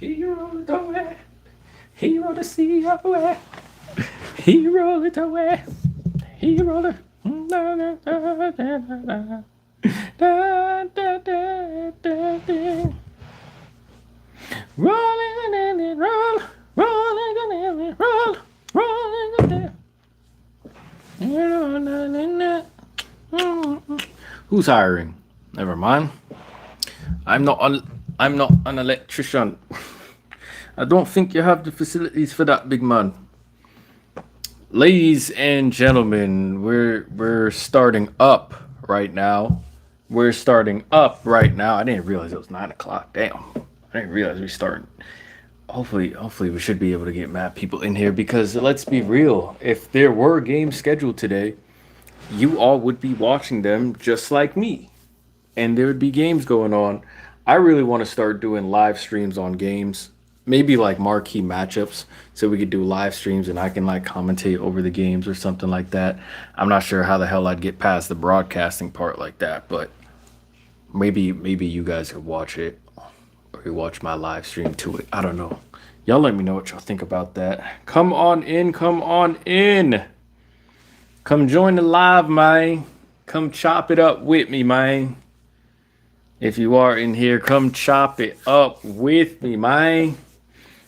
He rolled it away. He rolled the sea away. He rolled it away. He rolled it. Da, da, da, da, da, da, da, da, da, da. Rolling in it, roll, rolling in it, roll, rolling in it. Who's hiring? Never mind. I'm not. I'm not an electrician. I don't think you have the facilities for that, big man. Ladies and gentlemen, we're starting up right now. We're starting up right now. I didn't realize it was 9 o'clock. Damn, I didn't realize we started. Hopefully, we should be able to get mad people in here because let's be real. If there were games scheduled today, you all would be watching them just like me, and there would be games going on. I really want to start doing live streams on games, maybe like marquee matchups, so we could do live streams and I can like commentate over the games or something like that. I'm not sure how the hell I'd get past the broadcasting part like that, but maybe you guys could watch it or you watch my live stream to it. I don't know. Y'all let me know what y'all think about that. Come on in, come on in. Come join the live, man. Come chop it up with me, man. If you are in here, come chop it up with me, man.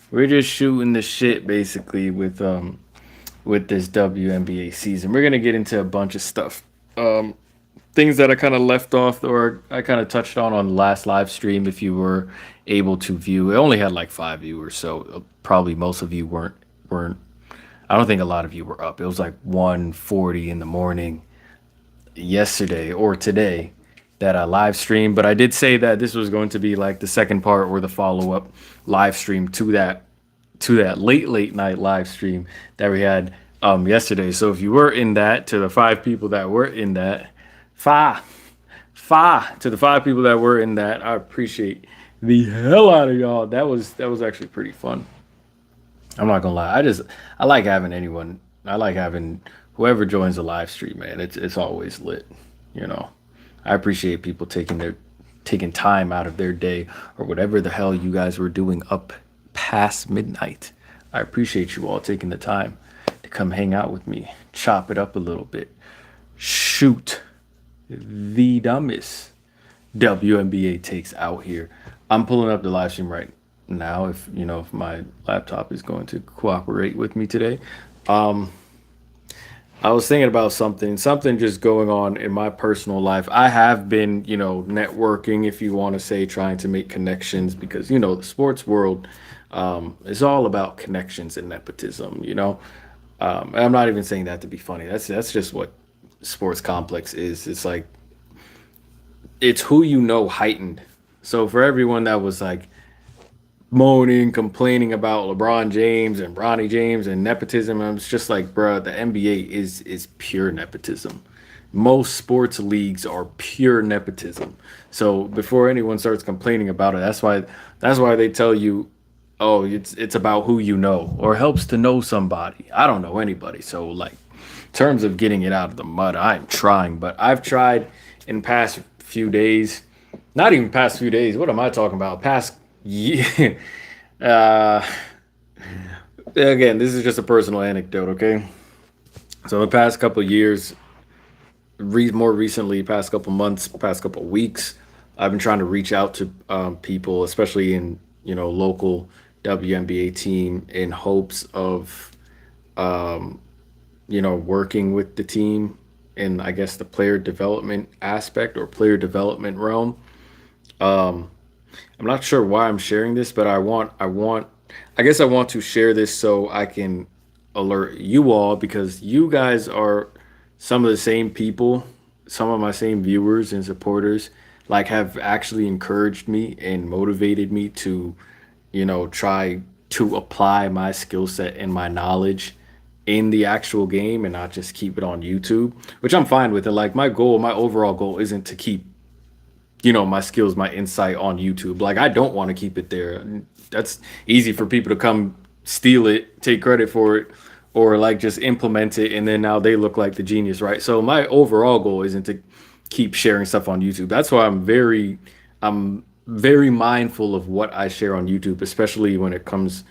We're just shooting the shit basically with this WNBA season. We're gonna get into a bunch of stuff. Things that I kind of left off or I kind of touched on the last live stream. If you were able to view, it only had like 5 viewers, so probably most of you weren't. I don't think a lot of you were up. It was like 1:40 in the morning yesterday or today that I live streamed. But I did say that this was going to be like the second part or the follow up live stream to that late night live stream that we had yesterday. So if you were in that, to the 5 people that were in that, fa to the 5 people that were in that, I appreciate the hell out of y'all. That was actually pretty fun. I'm not gonna lie. I like having anyone. I like having whoever joins the live stream, man. It's always lit. You know, I appreciate people taking time out of their day or whatever the hell you guys were doing up past midnight. I appreciate you all taking the time to come hang out with me, chop it up a little bit, shoot the dumbest WNBA takes out here. I'm pulling up the live stream right now. If my laptop is going to cooperate with me today. I was thinking about something just going on in my personal life. I have been, networking, if you want to say, trying to make connections because, the sports world is all about connections and nepotism, and I'm not even saying that to be funny. That's just what sports complex is. It's like, it's who you know heightened. So for everyone that was like, moaning, complaining about LeBron James and Bronny James and nepotism. I was just like, bruh, the NBA is pure nepotism. Most sports leagues are pure nepotism. So before anyone starts complaining about it, that's why they tell you, oh, it's about who you know or helps to know somebody. I don't know anybody. So like in terms of getting it out of the mud, I'm trying, but I've tried in past few days, not even past few days. What am I talking about? Past yeah. Uh, Again, this is just a personal anecdote, okay? So the past couple of years, more recently, past couple months, past couple weeks, I've been trying to reach out to people, especially in local WNBA team, in hopes of working with the team in I guess the player development aspect or player development realm. Um, I'm not sure why I'm sharing this, but I guess I want to share this so I can alert you all because you guys are some of the same people, some of my same viewers and supporters, like have actually encouraged me and motivated me to, try to apply my skill set and my knowledge in the actual game and not just keep it on YouTube, which I'm fine with. And like my overall goal isn't to keep my skills, my insight on YouTube. Like I don't want to keep it there. That's easy for people to come steal it, take credit for it, or like just implement it and then now they look like the genius, right? So my overall goal isn't to keep sharing stuff on YouTube. That's why I'm very mindful of what I share on YouTube, especially when it comes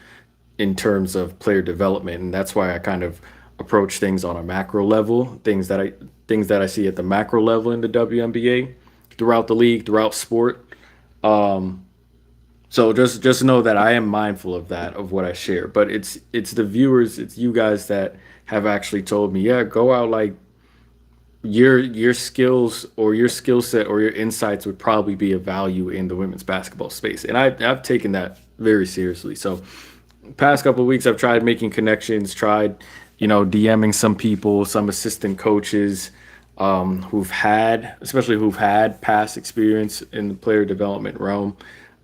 in terms of player development, and that's why I kind of approach things on a macro level, things that I see at the macro level in the WNBA, throughout the league, throughout sport. Um, so just know that I am mindful of that, of what I share. But it's the viewers, it's you guys that have actually told me, yeah, go out, like your skills or your skill set or your insights would probably be of value in the women's basketball space, and I've taken that very seriously. So past couple of weeks I've tried making connections, tried, DMing some people, some assistant coaches, who've had past experience in the player development realm.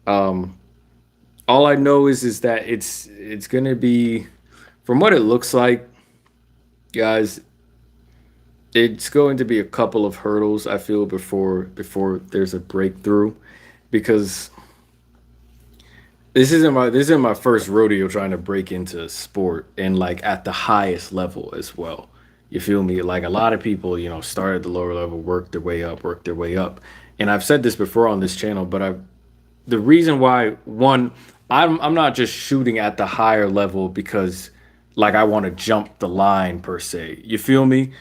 Um, all I know is that it's gonna be, from what it looks like, guys, it's going to be a couple of hurdles, I feel, before there's a breakthrough, because this isn't my first rodeo trying to break into sport, and like at the highest level as well. You feel me? Like a lot of people, start at the lower level, work their way up. And I've said this before on this channel, but the reason why, one, I'm not just shooting at the higher level because like I want to jump the line per se. You feel me?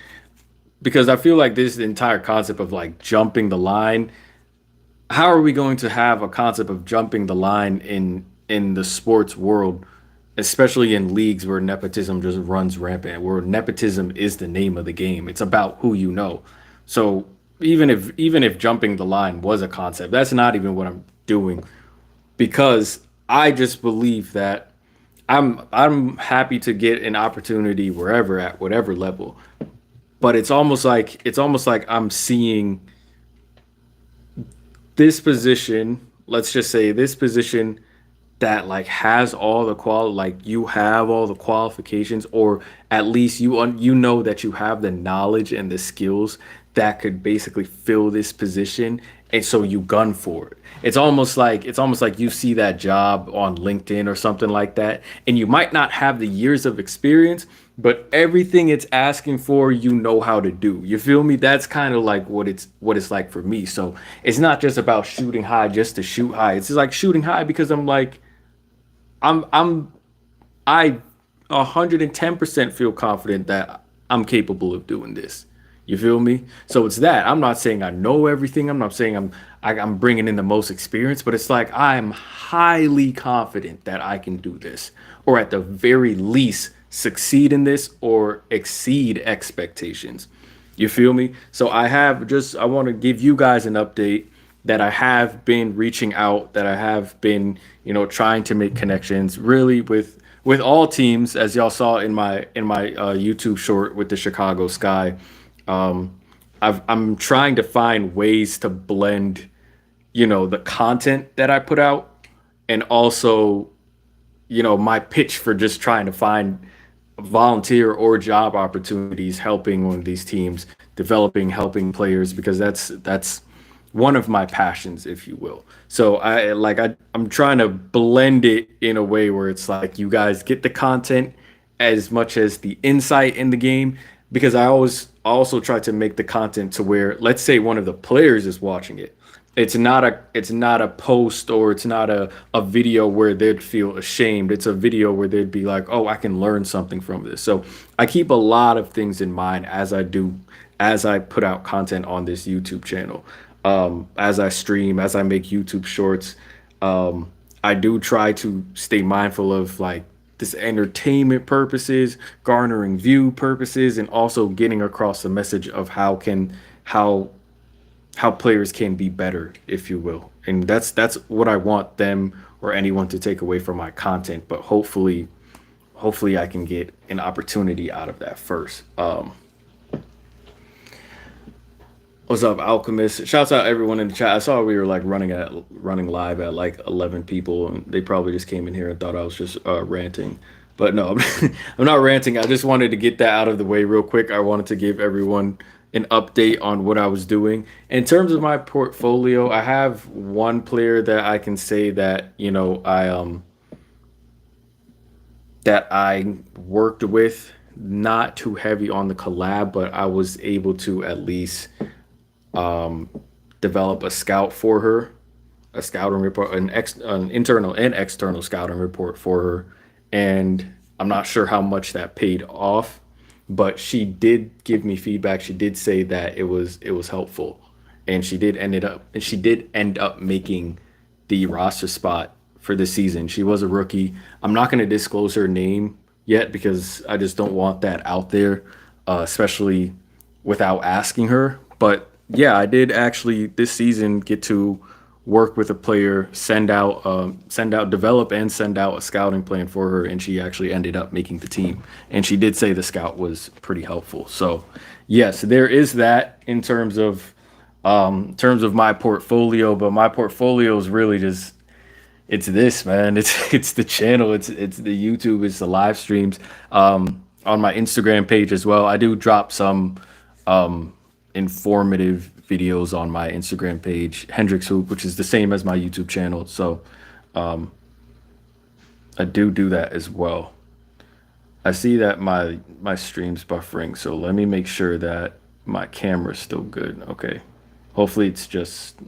Because I feel like this entire concept of like jumping the line, how are we going to have a concept of jumping the line in the sports world, especially in leagues where nepotism just runs rampant, where nepotism is the name of the game? It's about who you know. So even if jumping the line was a concept, that's not even what I'm doing, because I just believe that I'm happy to get an opportunity wherever, at whatever level. But it's almost like I'm seeing this position, let's just say this position, that like has all the like you have all the qualifications, or at least you know that you have the knowledge and the skills that could basically fill this position, and so you gun for it. It's almost like you see that job on LinkedIn or something like that, and you might not have the years of experience, but everything it's asking for, you know how to do. You feel me? That's kind of like what it's like for me. So it's not just about shooting high just to shoot high. It's just like shooting high because I'm I 110% feel confident that I'm capable of doing this. You feel me? So it's that. I'm not saying I know everything. I'm not saying I'm bringing in the most experience, but it's like I'm highly confident that I can do this, or at the very least succeed in this or exceed expectations. You feel me? So I want to give you guys an update that I have been reaching out, that I have been, trying to make connections really with all teams, as y'all saw in my YouTube short with the Chicago Sky. Um, I'm trying to find ways to blend, the content that I put out, and also, my pitch for just trying to find volunteer or job opportunities, helping one of these teams, developing, helping players, because that's one of my passions, if you will. So I'm trying to blend it in a way where it's like you guys get the content as much as the insight in the game, because I always also try to make the content to where, let's say one of the players is watching it, it's not a post, or it's not a video where they'd feel ashamed. It's a video where they'd be like, oh, I can learn something from this. So I keep a lot of things in mind as I put out content on this YouTube channel. As I stream, as I make YouTube shorts, I do try to stay mindful of like this entertainment purposes, garnering view purposes, and also getting across the message of how players can be better, if you will. And that's what I want them or anyone to take away from my content. But hopefully I can get an opportunity out of that first. What's up, Alchemist? Shouts out everyone in the chat. I saw we were like running live at like 11 people, and they probably just came in here and thought I was just ranting. But no, I'm not ranting. I just wanted to get that out of the way real quick. I wanted to give everyone an update on what I was doing. In terms of my portfolio, I have one player that I can say that, I worked with, not too heavy on the collab, but I was able to at least develop a scout for her, a scouting report, an internal and external scouting report for her, and I'm not sure how much that paid off, but she did give me feedback. She did say that it was helpful, and she did end up making the roster spot for the season. She was a rookie. I'm not going to disclose her name yet because I just don't want that out there, especially without asking her. But yeah, I did actually this season get to work with a player, develop and send out a scouting plan for her, and she actually ended up making the team. And she did say the scout was pretty helpful. So yes, there is that in terms of my portfolio, but my portfolio is really just it's this, man. It's the channel, it's the YouTube, it's the live streams. On my Instagram page as well. I do drop some informative videos on my Instagram page, Hendrix Hoop, which is the same as my YouTube channel. So I do that as well. I see that my stream's buffering, so let me make sure that my camera's still good. Okay. Hopefully it's just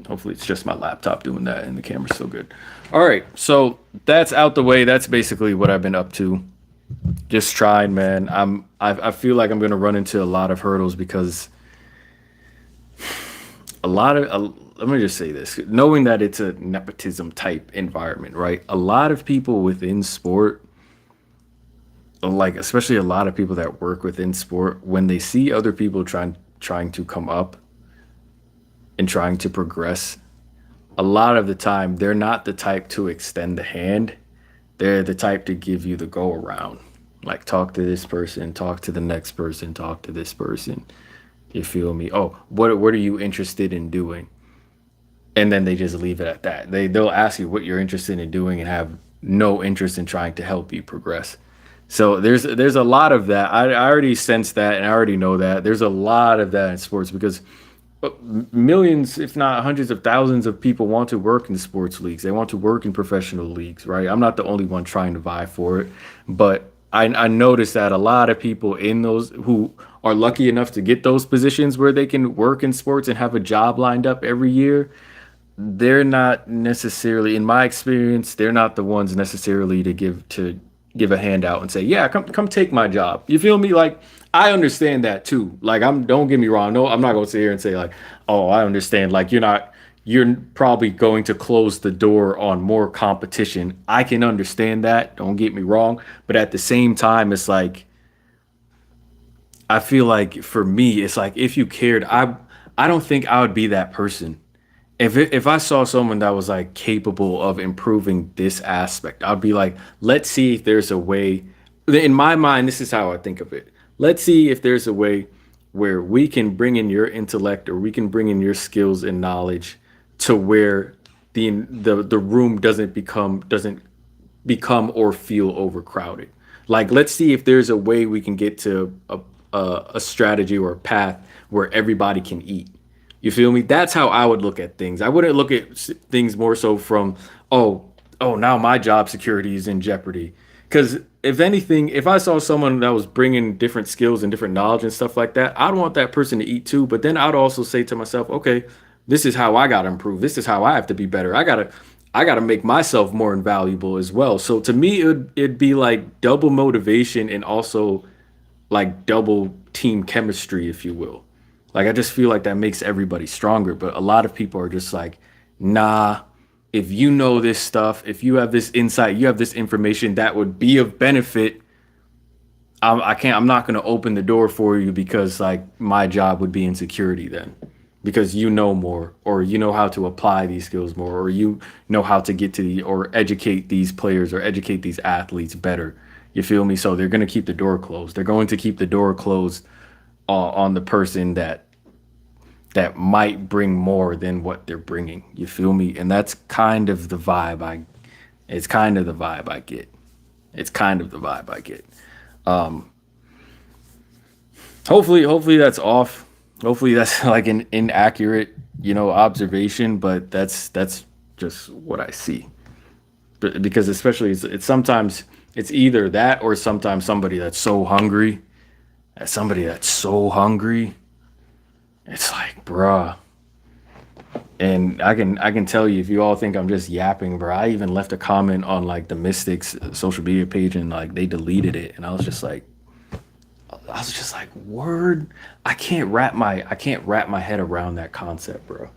my laptop doing that and the camera's still good. All right. So that's out the way. That's basically what I've been up to. Just trying, man. I feel like I'm going to run into a lot of hurdles because let me just say this, knowing that it's a nepotism type environment, right? A lot of people within sport, like especially a lot of people that work within sport, when they see other people trying to come up and trying to progress, a lot of the time they're not the type to extend the hand. They're the type to give you the go around. Like talk to this person, talk to the next person, talk to this person. You feel me? Oh, what are you interested in doing? And then they just leave it at that. They'll ask you what you're interested in doing and have no interest in trying to help you progress. So there's a lot of that. I already sense that and I already know that. There's a lot of that in sports because millions, if not hundreds of thousands of people want to work in sports leagues. They want to work in professional leagues, right? I'm not the only one trying to vie for it, but I noticed that a lot of people in those who are lucky enough to get those positions where they can work in sports and have a job lined up every year, they're not necessarily, in my experience, they're not the ones necessarily to give a handout and say, yeah, come take my job. You feel me? Like I understand that too. Like don't get me wrong. No, I'm not gonna sit here and say like, oh, I understand. Like you're probably going to close the door on more competition. I can understand that. Don't get me wrong. But at the same time, it's like I feel like for me, it's like if you cared, I don't think I would be that person. If I saw someone that was like capable of improving this aspect, I'd be like, let's see if there's a way. In my mind, this is how I think of it. Let's see if there's a way where we can bring in your intellect or we can bring in your skills and knowledge to where the room doesn't become or feel overcrowded. Like, let's see if there's a way we can get to a strategy or a path where everybody can eat. You feel me? That's how I would look at things. I wouldn't look at things more so from, oh, now my job security is in jeopardy. Because if anything, if I saw someone that was bringing different skills and different knowledge and stuff like that, I'd want that person to eat too. But then I'd also say to myself, okay, this is how I gotta improve. This is how I have to be better. I gotta make myself more invaluable as well. So to me, it'd be like double motivation and also like double team chemistry, if you will. Like I just feel like that makes everybody stronger. But a lot of people are just like, nah, if you know this stuff, if you have this insight, you have this information that would be of benefit, I can't, I'm not going to open the door for you because like my job would be in security then because you know more or you know how to apply these skills more or you know how to get to or educate these players or educate these athletes better. You feel me? So they're going to keep the door closed. They're going to keep the door closed on the person that might bring more than what they're bringing. You feel me? And that's kind of the vibe it's kind of the vibe I get. It's kind of the vibe I get. Um, hopefully that's off. Hopefully that's like an inaccurate, observation, but that's just what I see. Because especially it's sometimes it's either that or sometimes somebody that's so hungry. It's like, bruh, And I can tell you if you all think I'm just yapping, bro. I even left a comment on like the Mystics social media page and like they deleted it, and I was just like, word. I can't wrap my head around that concept, bro.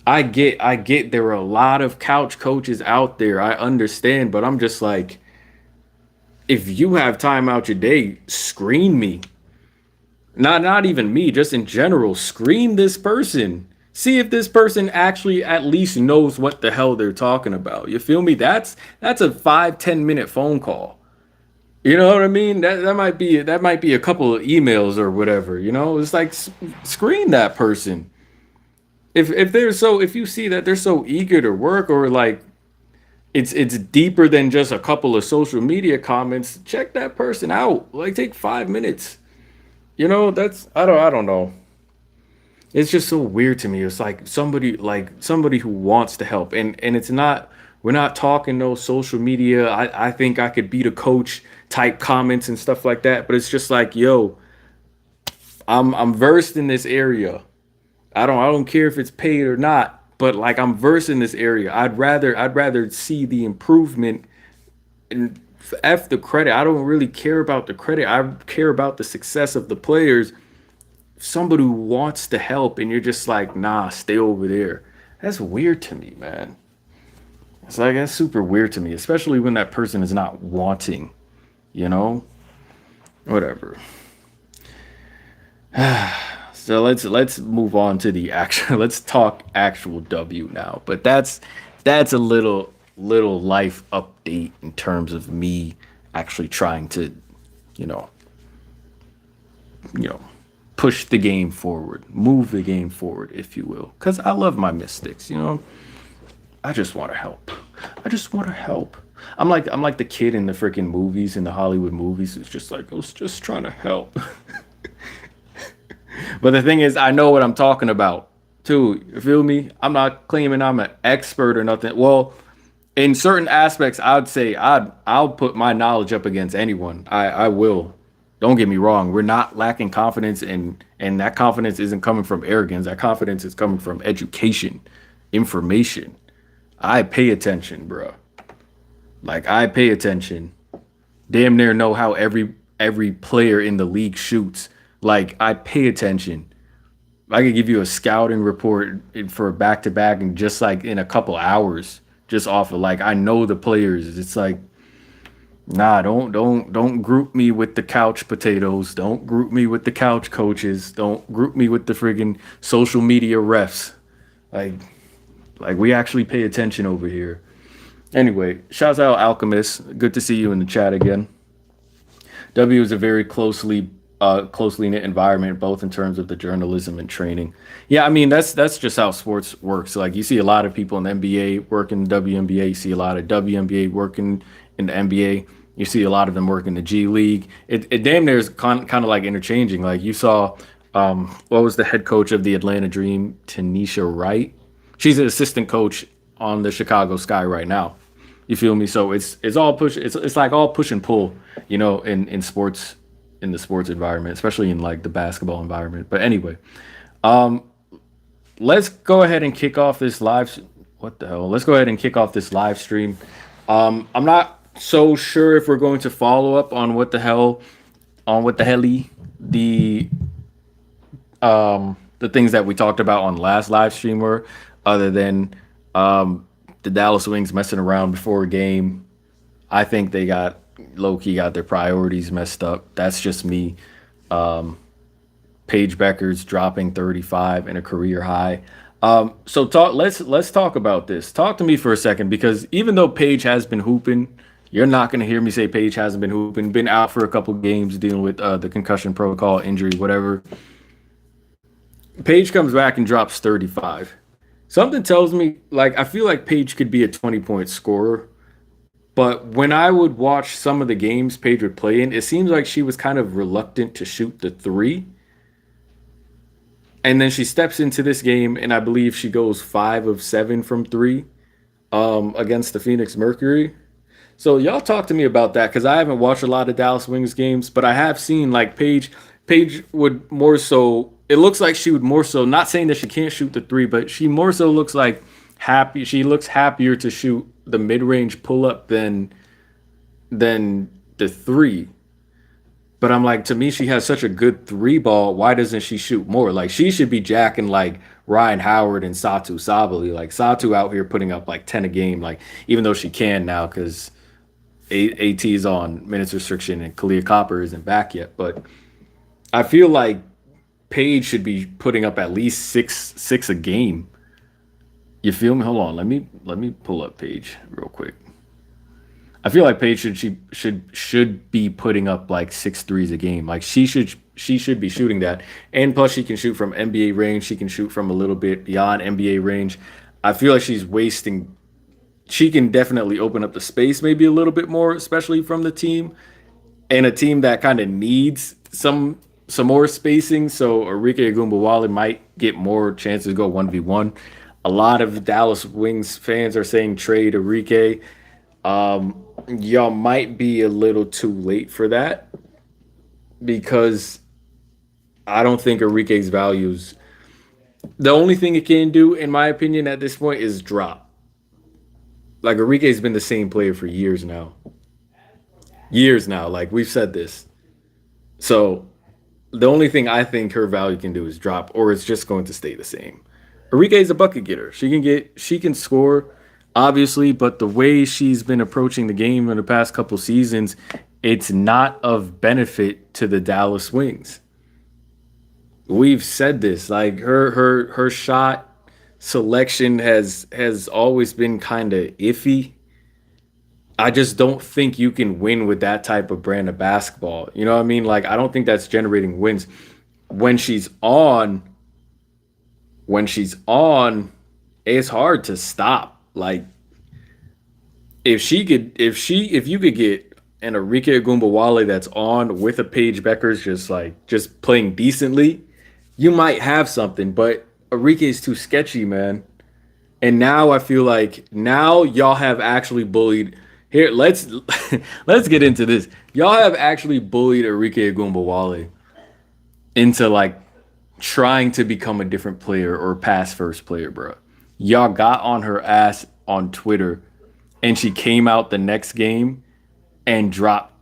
I get there are a lot of couch coaches out there. I understand, but I'm just like, if you have time out your day, screen me. Not even me, just in general, screen this person. See if this person actually at least knows what the hell they're talking about. You feel me? That's a 5-10 minute phone call. You know what I mean? That might be a couple of emails or whatever. It's like screen that person. If you see that they're so eager to work, or like it's deeper than just a couple of social media comments, check that person out. Like take 5 minutes. That's I don't know. It's just so weird to me. It's like somebody who wants to help, and it's not. We're not talking no social media. I think I could beat a coach type comments and stuff like that. But it's just like, yo, I'm versed in this area. I don't care if it's paid or not. But like I'm versed in this area. I'd rather see the improvement and f the credit. I don't really care about the credit. I care about the success of the players. Somebody who wants to help, and you're just like, nah, stay over there. That's weird to me, man. It's like that's super weird to me, especially when that person is not wanting, you know? Whatever. So let's move on to the actual let's talk actual W now. But that's a little life update in terms of me actually trying to, you know, you know, push the game forward, move the game forward, if you will. Cause I love my mystics. I just want to help. I just want to help. I'm like the kid in the freaking movies, in the Hollywood movies. It's just like I was just trying to help. But the thing is, I know what I'm talking about too. You feel me? I'm not claiming I'm an expert or nothing. Well, in certain aspects, I'd say I'll put my knowledge up against anyone. I will. Don't get me wrong. We're not lacking confidence, and that confidence isn't coming from arrogance. That confidence is coming from education, information. I pay attention, bro. Like I pay attention. Damn near know how every player in the league shoots. Like I pay attention. I could give you a scouting report for a back to back, and just like in a couple hours, just off of like I know the players. It's like, nah, don't group me with the couch potatoes. Don't group me with the couch coaches. Don't group me with the friggin' social media refs. Like like we actually pay attention over here. Anyway, shouts out Alchemist. Good to see you in the chat again. W is a very closely knit environment, both in terms of the journalism and training. Yeah, I mean that's just how sports works. Like you see a lot of people in the NBA work in the WNBA. You see a lot of WNBA working in the NBA. You see a lot of them work in the G League. It damn near is kind of like interchanging. Like you saw, what was the head coach of the Atlanta Dream, Tanisha Wright? She's an assistant coach on the Chicago Sky right now. You feel me? So it's all push. It's like all push and pull, in sports, in the sports environment, especially in like the basketball environment. But anyway, um, let's go ahead and kick off this live. What the hell? Let's go ahead and kick off this live stream. I'm not so sure if we're going to follow up on what the helly the the things that we talked about on last live stream were, other than the Dallas Wings messing around before a game. I think they got low key got their priorities messed up. That's just me. Paige Becker's dropping 35 in a career high. So talk. Let's talk about this. Talk to me for a second, because even though Paige has been hooping, you're not going to hear me say Paige hasn't been hooping. Been out for a couple games dealing with the concussion protocol, injury, whatever. Paige comes back and drops 35. Something tells me, like, I feel like Paige could be a 20-point scorer. But when I would watch some of the games Paige would play in, it seems like she was kind of reluctant to shoot the three. And then she steps into this game, and I believe she goes 5 of 7 from three, against the Phoenix Mercury. So y'all talk to me about that, because I haven't watched a lot of Dallas Wings games, but I have seen like Paige would more so it looks like she would more so, not saying that she can't shoot the three, but she more so looks like happy. She looks happier to shoot the mid range pull up than the three. But I'm like, to me, she has such a good three ball. Why doesn't she shoot more? Like, she should be jacking like Ryan Howard and Satu Sabally. Like, Satu out here putting up like 10 a game. Like, even though she can now because AT is on minutes restriction and Kalia Copper isn't back yet. But I feel like Paige should be putting up at least six a game. You feel me? Hold on. Let me pull up Paige real quick. I feel like Paige should be putting up like six threes a game. Like she should be shooting that. And plus she can shoot from NBA range. She can shoot from a little bit beyond NBA range. I feel like she's wasting. She can definitely open up the space maybe a little bit more, especially from the team and a team that kind of needs some more spacing. So Arike Agumbawale might get more chances to go 1v1. A lot of Dallas Wings fans are saying trade Arike. Y'all might be a little too late for that because I don't think Arike's values. The only thing it can do, in my opinion, at this point is drop. Like Arike's been the same player for years now. Years now. Like we've said this. So the only thing I think her value can do is drop, or it's just going to stay the same. Arike is a bucket getter. She can score, obviously, but the way she's been approaching the game in the past couple seasons, it's not of benefit to the Dallas Wings. We've said this. Like her shot selection has always been kind of iffy. I just don't think you can win with that type of brand of basketball. You know what I mean? Like I don't think that's generating wins. When she's on, when she's on, it's hard to stop. Like if you could get an Arike Agumbawale that's on with a Paige Beckers just playing decently, you might have something. But Arike is too sketchy, man. And now I feel like now y'all have actually bullied. Here, let's get into this. Y'all have actually bullied Arike Agumbawale into like trying to become a different player or pass first player, bro. Y'all got on her ass on Twitter, and she came out the next game and dropped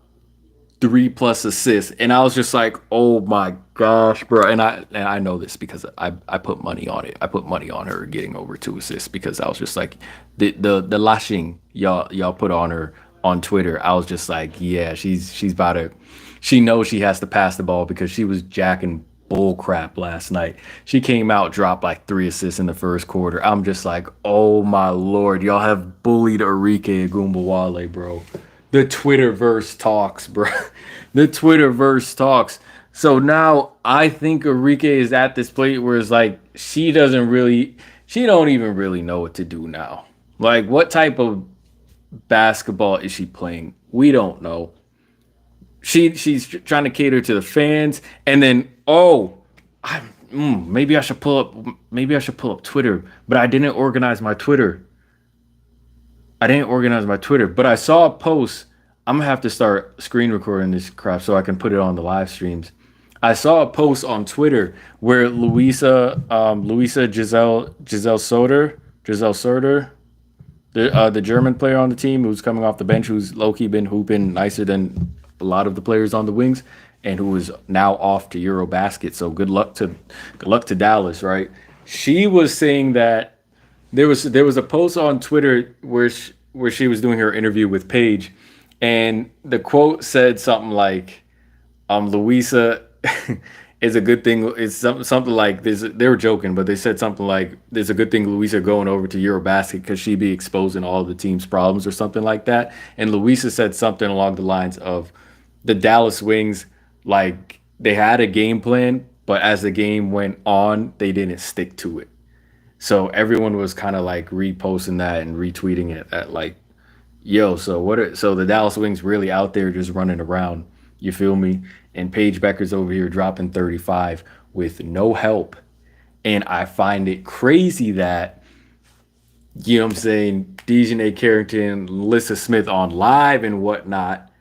3+ assists, and I was just like, oh my gosh, bro. And I know this because I put money on it. I put money on her getting over 2 assists because I was just like the lashing y'all put on her on Twitter. I was just like, yeah, she's about to. She knows she has to pass the ball because she was jacking bull crap last night. She came out, dropped like 3 assists in the first quarter. I'm just like, oh my lord, y'all have bullied Arike Agumbawale, bro. The Twitterverse talks, bro. The Twitterverse talks. So now I think Arike is at this place where it's like she don't even really know what to do now. Like what type of basketball is she playing? We don't know. She's trying to cater to the fans, and then maybe I should pull up Twitter, but I didn't organize my Twitter. But I saw a post. I'm gonna have to start screen recording this crap so I can put it on the live streams. I saw a post on Twitter where Louisa Giselle Soder, the German player on the team who's coming off the bench, who's low key been hooping nicer than a lot of the players on the wings, and who is now off to Eurobasket. So good luck to Dallas, right? She was saying that there was a post on Twitter where she was doing her interview with Paige, and the quote said something like, Louisa is a good thing. It's something like this. They were joking, but they said something like, "There's a good thing Louisa going over to Eurobasket because she'd be exposing all the team's problems," or something like that. And Louisa said something along the lines of, "The Dallas Wings, like they had a game plan, but as the game went on, they didn't stick to it." So everyone was kind of like reposting that and retweeting it at like, yo, so the Dallas Wings really out there just running around. You feel me? And Paige Becker's over here dropping 35 with no help. And I find it crazy that, you know what I'm saying, Dejanay Carrington, Melissa Smith on live and whatnot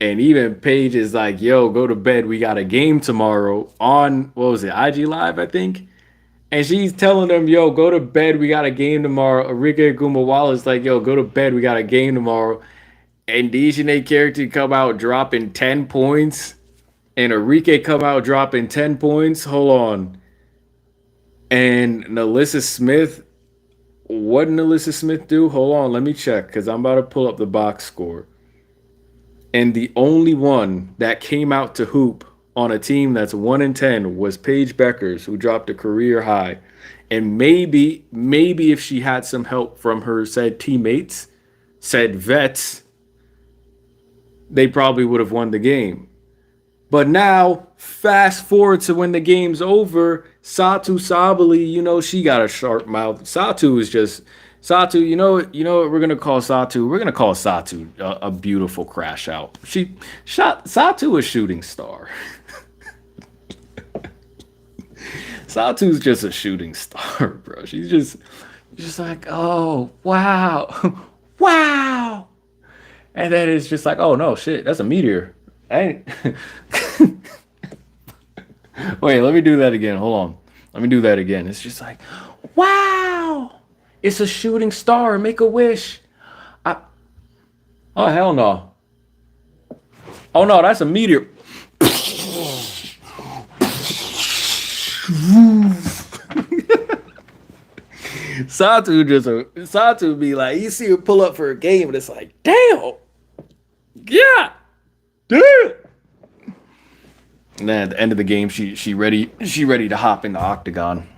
And even Paige is like, yo, go to bed. We got a game tomorrow on, what was it, IG Live, I think? And she's telling them, yo, go to bed. We got a game tomorrow. Enrique Gumawala is like, yo, go to bed. We got a game tomorrow. And Dejanay character come out dropping 10 points. And Enrique come out dropping 10 points. Hold on. And Nalissa Smith, what did Nalissa Smith do? Hold on, let me check because I'm about to pull up the box score. And the only one that came out to hoop on a team that's 1-10 was Paige Beckers, who dropped a career high. And maybe if she had some help from her said teammates, said vets, they probably would have won the game. But now, fast forward to when the game's over, Satu Sabally, she got a sharp mouth. Satu is just Satu. You know what we're gonna call Satu? We're gonna call Satu a beautiful crash out. She shot Satu a shooting star. Satu's just a shooting star, bro. She's just like, oh wow, wow, and then it's just like, oh no, shit, that's a meteor. I Wait, let me do that again. Hold on. Let me do that again. It's just like, wow, it's a shooting star. Make a wish. I, oh, hell no. Oh, no, that's a meteor. Satu be like, you see her pull up for a game, and it's like, damn. Yeah. Damn. And then at the end of the game, she ready to hop in the octagon.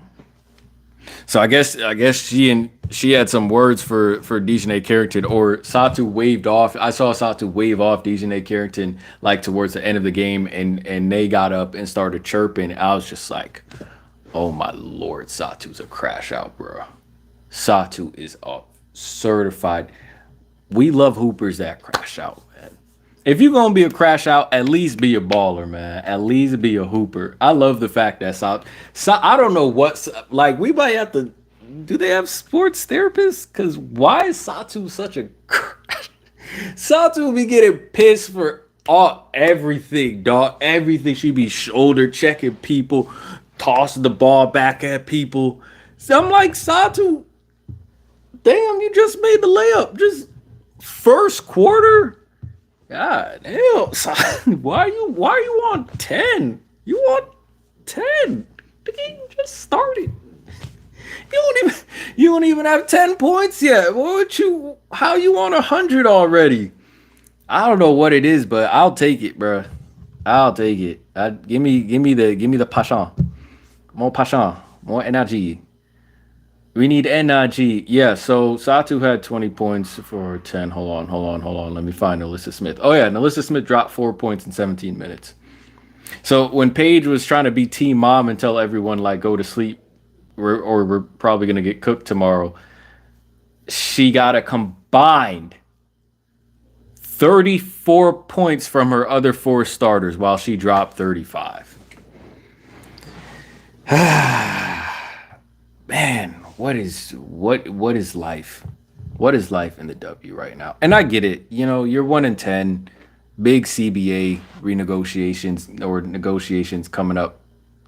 So I guess she had some words for Dejanay Carrington, or Satu waved off. I saw Satu wave off Dejanay Carrington like towards the end of the game, and they got up and started chirping. I was just like, oh my lord, Satu's a crash out, bro. Satu is a certified. We love hoopers that crash out. If you're gonna be a crash out, at least be a baller, man. At least be a hooper. I love the fact that I don't know what's like. We might have to. Do they have sports therapists? Because why is Satu such a crash? Satu be getting pissed for everything, dog. Everything. She be shoulder checking people, tossing the ball back at people. So I'm like, Satu, damn, you just made the layup. Just first quarter. God damn, son. Why are you on 10? You on 10? The game just started. You don't even have 10 points yet. How you on 100 already? I don't know what it is, but I'll take it, bro. I'll take it. Give me the passion. More passion. More energy. We need energy. Yeah, so Satu had 20 points for 10. Hold on. Let me find Nalissa Smith. Oh, yeah, Nalissa Smith dropped 4 points in 17 minutes. So when Paige was trying to be team mom and tell everyone, like, go to sleep, or we're probably going to get cooked tomorrow, she got a combined 34 points from her other 4 starters while she dropped 35. Man, what is life? What is life in the W right now? And I get it. You're 1-10, big CBA renegotiations or negotiations coming up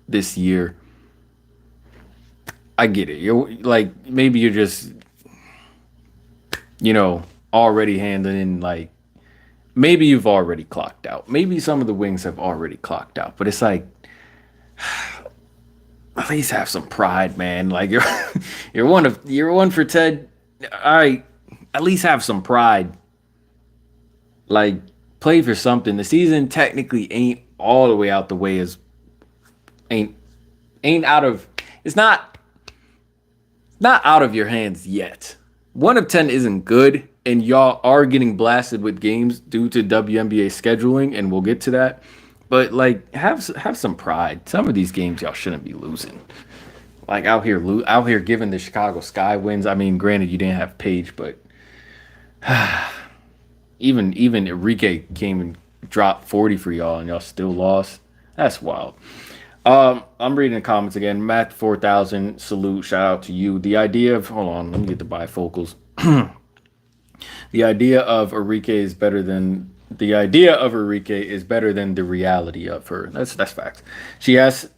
this year. I get it. You're like, maybe you're just already handling, like, maybe you've already clocked out. Maybe some of the wings have already clocked out, but it's like, at least have some pride, man. Like you're one for 10. All right, at least have some pride. Like, play for something. The season technically ain't all the way out the way, ain't out of. It's not out of your hands yet. 1-10 isn't good, and y'all are getting blasted with games due to WNBA scheduling, and we'll get to that. But, like, have some pride. Some of these games y'all shouldn't be losing. Like, out here giving the Chicago Sky wins. I mean, granted, you didn't have Paige, but even Enrique came and dropped 40 for y'all, and y'all still lost. That's wild. I'm reading the comments again. Matt 4000, salute, shout out to you. The idea of hold on, let me get the bifocals. The idea of Enrique is better than The idea of Enrique is better than the reality of her. That's facts. She has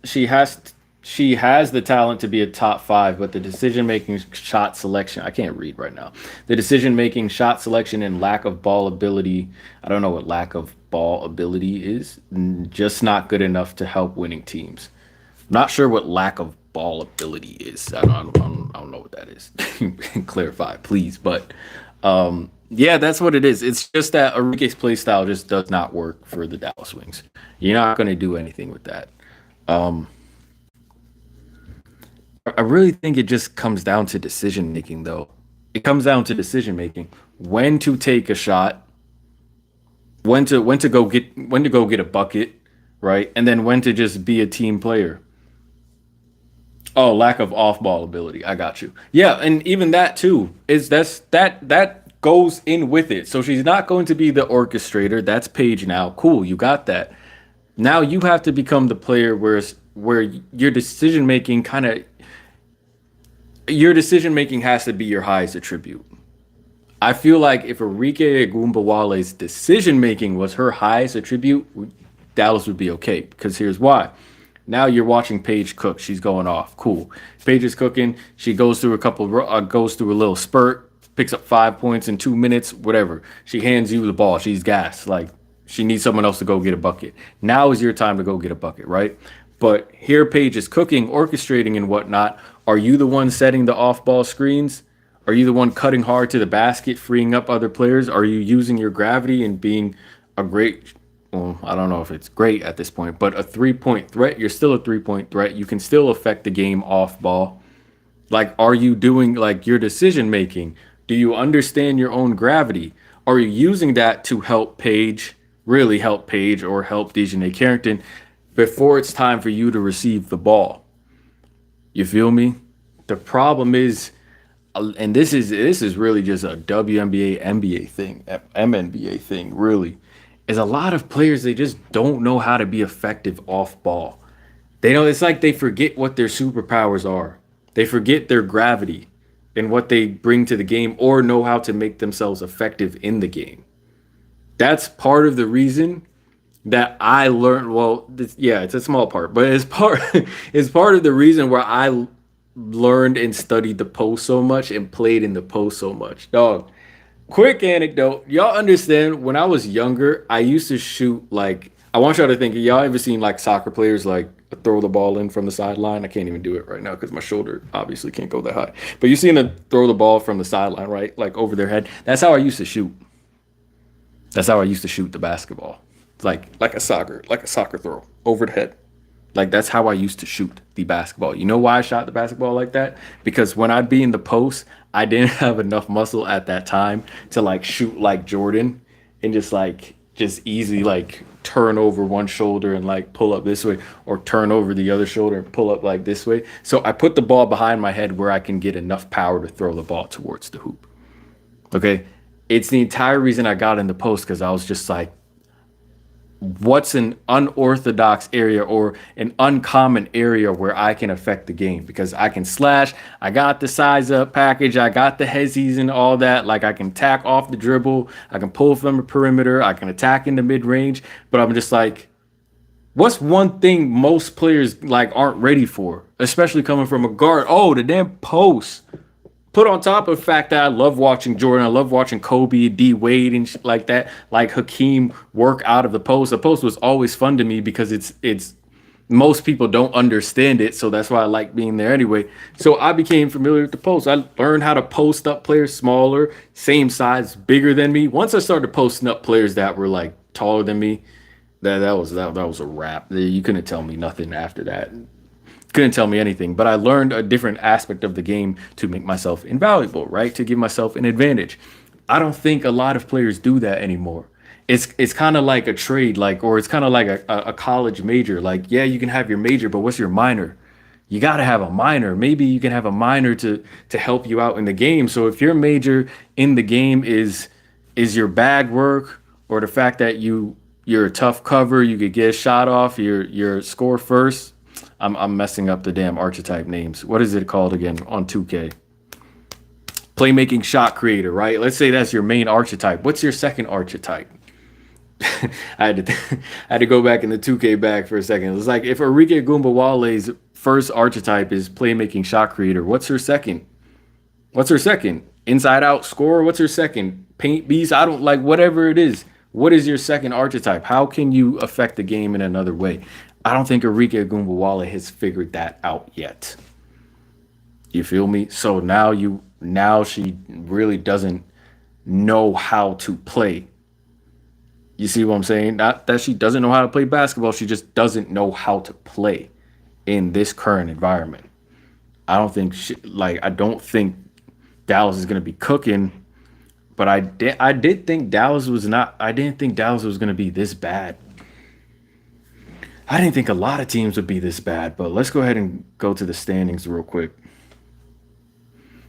the talent to be a top five, but the decision making, shot selection, I can't read right now. The decision making, shot selection, and lack of ball ability. I don't know what lack of ball ability is. Just not good enough to help winning teams. Not sure what lack of ball ability is. I don't know what that is. Clarify, please. But yeah, that's what it is. It's just that Enrique's play style just does not work for the Dallas Wings. You're not going to do anything with that. Um, I really think it just comes down to decision making, though. It comes down to decision making. When to take a shot, when to go get a bucket, right? And then when to just be a team player. Oh, lack of off ball ability. I got you. Yeah, and even that too is that goes in with it. So she's not going to be the orchestrator. That's Paige now. Cool, you got that. Now you have to become the player where your decision making has to be your highest attribute. I feel like if Enrique Agumbawale's decision making was her highest attribute, Dallas would be okay. Because here's why. Now you're watching Paige cook. She's going off. Cool. Paige is cooking. She goes through a little spurt, picks up 5 points in 2 minutes, whatever. She hands you the ball. She's gassed. Like she needs someone else to go get a bucket. Now is your time to go get a bucket, right? But here Paige is cooking, orchestrating and whatnot. Are you the one setting the off-ball screens? Are you the one cutting hard to the basket, freeing up other players? Are you using your gravity and being a great, well, I don't know if it's great at this point, but a 3-point threat? You're still a 3-point threat. You can still affect the game off ball. Like, are you doing like your decision making? Do you understand your own gravity? Are you using that to help Paige, really help Paige or help Dejanay Carrington before it's time for you to receive the ball? You feel me? The problem is, and this is really just a WNBA, NBA thing, MNBA thing, really, is a lot of players, they just don't know how to be effective off ball. They know it's like they forget what their superpowers are. They forget their gravity and what they bring to the game or know how to make themselves effective in the game. That's part of the reason that I learned. Well, yeah, it's a small part, but it's part it's part of the reason where I learned and studied the post so much and played in the post so much. Dog, quick anecdote. Y'all understand when I was younger, I used to shoot like, I want y'all to think, y'all ever seen like soccer players like throw the ball in from the sideline? I can't even do it right now because my shoulder obviously can't go that high. But you seen them throw the ball from the sideline, right? Like over their head. That's how I used to shoot. That's how I used to shoot the basketball. Like a soccer throw over the head. Like that's how I used to shoot the basketball. You know why I shot the basketball like that? Because when I'd be in the post, I didn't have enough muscle at that time to like shoot like Jordan and just easily like turn over one shoulder and like pull up this way or turn over the other shoulder and pull up like this way. So I put the ball behind my head where I can get enough power to throw the ball towards the hoop. Okay. It's the entire reason I got in the post because I was just like, what's an unorthodox area or an uncommon area where I can affect the game? Because I can slash, I got the size up package, I got the hezzies and all that. Like I can tack off the dribble, I can pull from the perimeter, I can attack in the mid range. But I'm just like, what's one thing most players like aren't ready for, especially coming from a guard? Oh, the damn post. Put on top of the fact that I love watching Jordan, I love watching Kobe, D Wade, and shit like that. Like Hakeem work out of the post. The post was always fun to me because it's most people don't understand it, so that's why I like being there anyway. So I became familiar with the post. I learned how to post up players smaller, same size, bigger than me. Once I started posting up players that were like taller than me, that was a wrap. You couldn't tell me nothing after that. Couldn't tell me anything, but I learned a different aspect of the game to make myself invaluable, right? To give myself an advantage. I don't think a lot of players do that anymore. It's kind of like a trade, like, or it's kind of like a college major. Like, yeah, you can have your major, but what's your minor? You got to have a minor. Maybe you can have a minor to help you out in the game. So if your major in the game is your bag work or the fact that you're a tough cover, you could get a shot off, your score first. I'm messing up the damn archetype names. What is it called again on 2K? Playmaking shot creator, right? Let's say that's your main archetype. What's your second archetype? I had to I had to go back in the 2K bag for a second. It's like if Arike Gumbawale's first archetype is playmaking shot creator, what's her second? What's her second? Inside out scorer? What's her second? Paint beast? I don't like whatever it is. What is your second archetype? How can you affect the game in another way? I don't think Arike Gumbawale has figured that out yet. You feel me? So now she really doesn't know how to play. You see what I'm saying? Not that she doesn't know how to play basketball, she just doesn't know how to play in this current environment. I don't think Dallas is going to be cooking, but I did think Dallas was not. I didn't think Dallas was going to be this bad. I didn't think a lot of teams would be this bad, but let's go ahead and go to the standings real quick.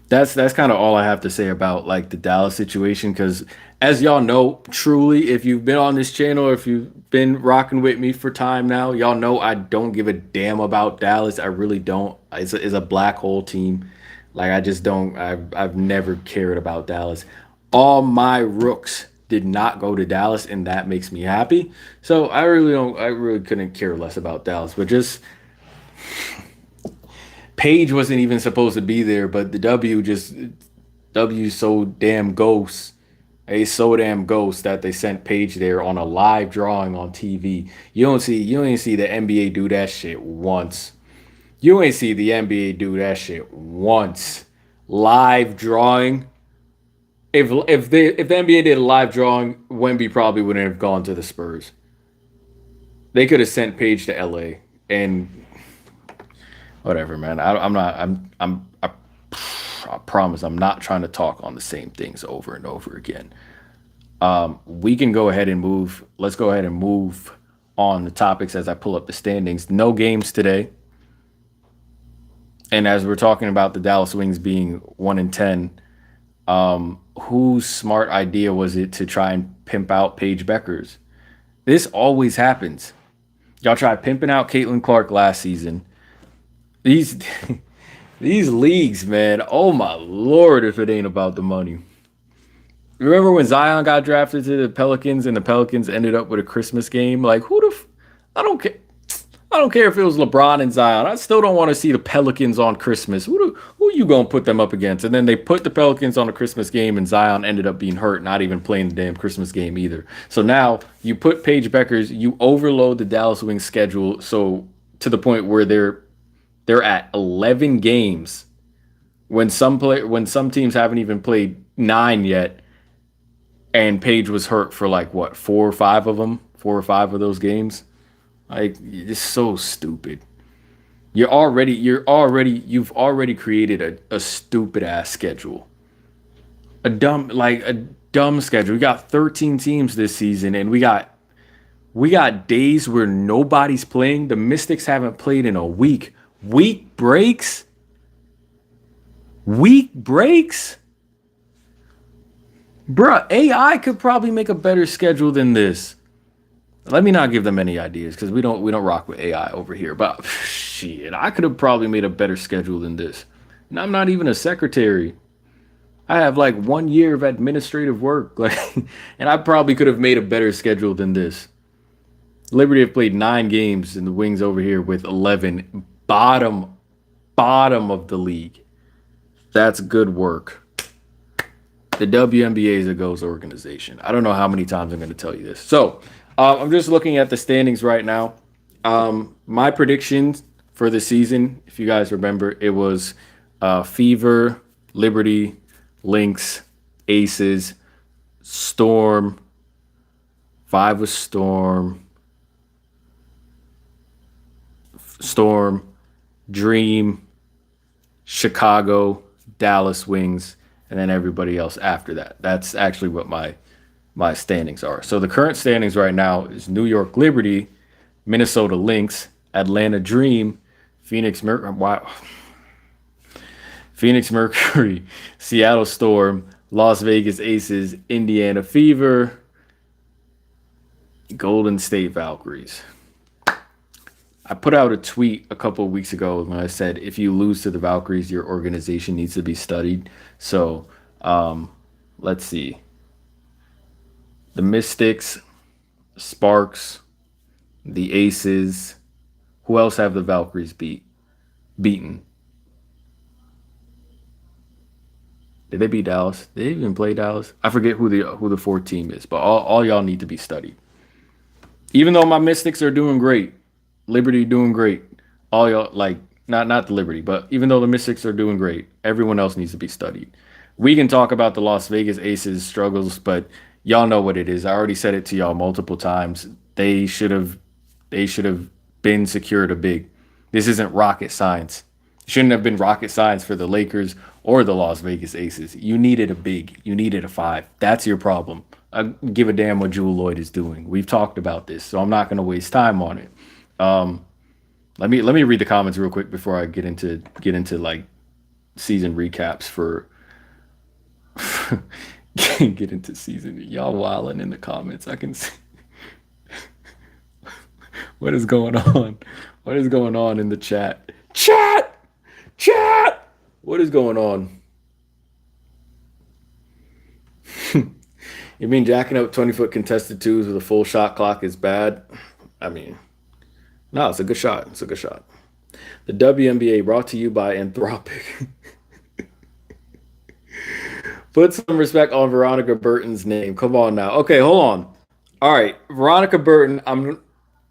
That's kind of all I have to say about like the Dallas situation because as y'all know, truly, if you've been on this channel or if you've been rocking with me for time now, y'all know I don't give a damn about Dallas. I really don't. It's a black hole team. Like I just don't. I've never cared about Dallas. All my rooks did not go to Dallas, and that makes me happy. So I really don't. I really couldn't care less about Dallas, but just Paige wasn't even supposed to be there, but the W so damn ghost. A so damn ghost that they sent Paige there on a live drawing on TV. You don't see the NBA do that shit once. You ain't see the NBA do that shit once. Live drawing. If the NBA did a live drawing, Wemby probably wouldn't have gone to the Spurs. They could have sent Paige to LA and whatever, man. I promise I'm not trying to talk on the same things over and over again. We can go ahead and move. Let's go ahead and move on the topics as I pull up the standings. No games today. And as we're talking about the Dallas Wings being 1-10, whose smart idea was it to try and pimp out Paige Beckers? This always happens. Y'all tried pimping out Caitlin Clark last season. These these leagues, man. Oh my lord, if it ain't about the money. Remember when Zion got drafted to the Pelicans and the Pelicans ended up with a Christmas game? Like I don't care. I don't care if it was LeBron and Zion. I still don't want to see the Pelicans on Christmas. Who you gonna put them up against? And then they put the Pelicans on a Christmas game, and Zion ended up being hurt, not even playing the damn Christmas game either. So now you put Paige Beckers, you overload the Dallas Wings schedule, so to the point where they're at 11 games when some teams haven't even played 9 yet, and Paige was hurt for like what 4 or 5 of those games. Like it's so stupid. You've already created a stupid ass schedule. A dumb schedule. We got 13 teams this season and we got days where nobody's playing. The Mystics haven't played in a week. Week breaks. Bruh, AI could probably make a better schedule than this. Let me not give them any ideas because we don't rock with AI over here. But shit, I could have probably made a better schedule than this. And I'm not even a secretary. I have like 1 year of administrative work, like, and I probably could have made a better schedule than this. Liberty have played 9 games, and the Wings over here with 11, bottom of the league. That's good work. The WNBA is a ghost organization. I don't know how many times I'm going to tell you this. So. I'm just looking at the standings right now. My predictions for the season, if you guys remember, it was Fever, Liberty, Lynx, Aces, Storm. 5 was Storm, Dream, Chicago, Dallas Wings, and then everybody else after that. That's actually what my standings are. So the current standings right now is New York Liberty, Minnesota Lynx, Atlanta Dream, Phoenix Mercury, Seattle Storm, Las Vegas Aces, Indiana Fever, Golden State Valkyries. I put out a tweet a couple of weeks ago when I said if you lose to the Valkyries, your organization needs to be studied. So let's see. The Mystics, Sparks, the Aces. Who else have the Valkyries beaten? Did they beat Dallas? Did they even play Dallas? I forget who the fourth team is, but all y'all need to be studied. Even though my Mystics are doing great, Liberty doing great, all y'all like not the Liberty, but even though the Mystics are doing great, everyone else needs to be studied. We can talk about the Las Vegas Aces struggles, but y'all know what it is. I already said it to y'all multiple times. They should have been secured a big. This isn't rocket science. Shouldn't have been rocket science for the Lakers or the Las Vegas Aces. You needed a big. You needed a five. That's your problem. I give a damn what Jewel Lloyd is doing. We've talked about this, so I'm not going to waste time on it. Um, let me read the comments real quick before I get into like season recaps for get into season. Y'all wilding in the comments. I can see what is going on. What is going on in the chat? Chat. What is going on? You mean jacking up 20-foot contested twos with a full shot clock is bad? I mean, no, it's a good shot. It's a good shot. The WNBA brought to you by Anthropic. Put some respect on Veronica Burton's name. Come on now. Okay, hold on. All right, Veronica Burton.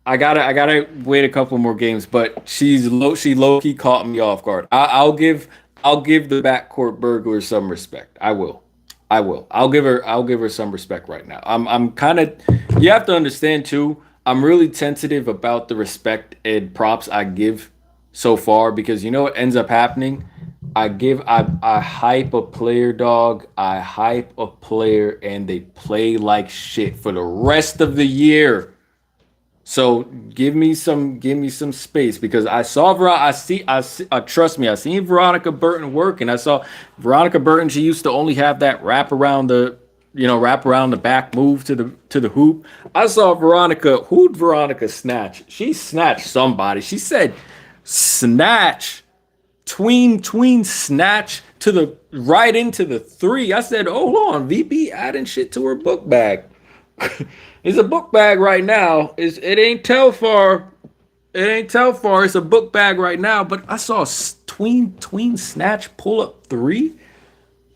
I gotta wait a couple more games, but she low key caught me off guard. I'll give the backcourt burglar some respect. I will. I will. I'll give her some respect right now. I'm kind of. You have to understand too. I'm really tentative about the respect and props I give so far because you know what ends up happening. I hype a player, dog. I hype a player, and they play like shit for the rest of the year. So give me some space because I saw trust me, I seen Veronica Burton work, and I saw Veronica Burton. She used to only have that wrap around the back move to the hoop. I saw who'd Veronica snatch? She snatched somebody. She said snatch, tween snatch to the right into the three. I said, hold on, VP adding shit to her book bag. It's a book bag right now. It ain't Telfar. It ain't Telfar. It's a book bag right now. But I saw tween snatch pull up three.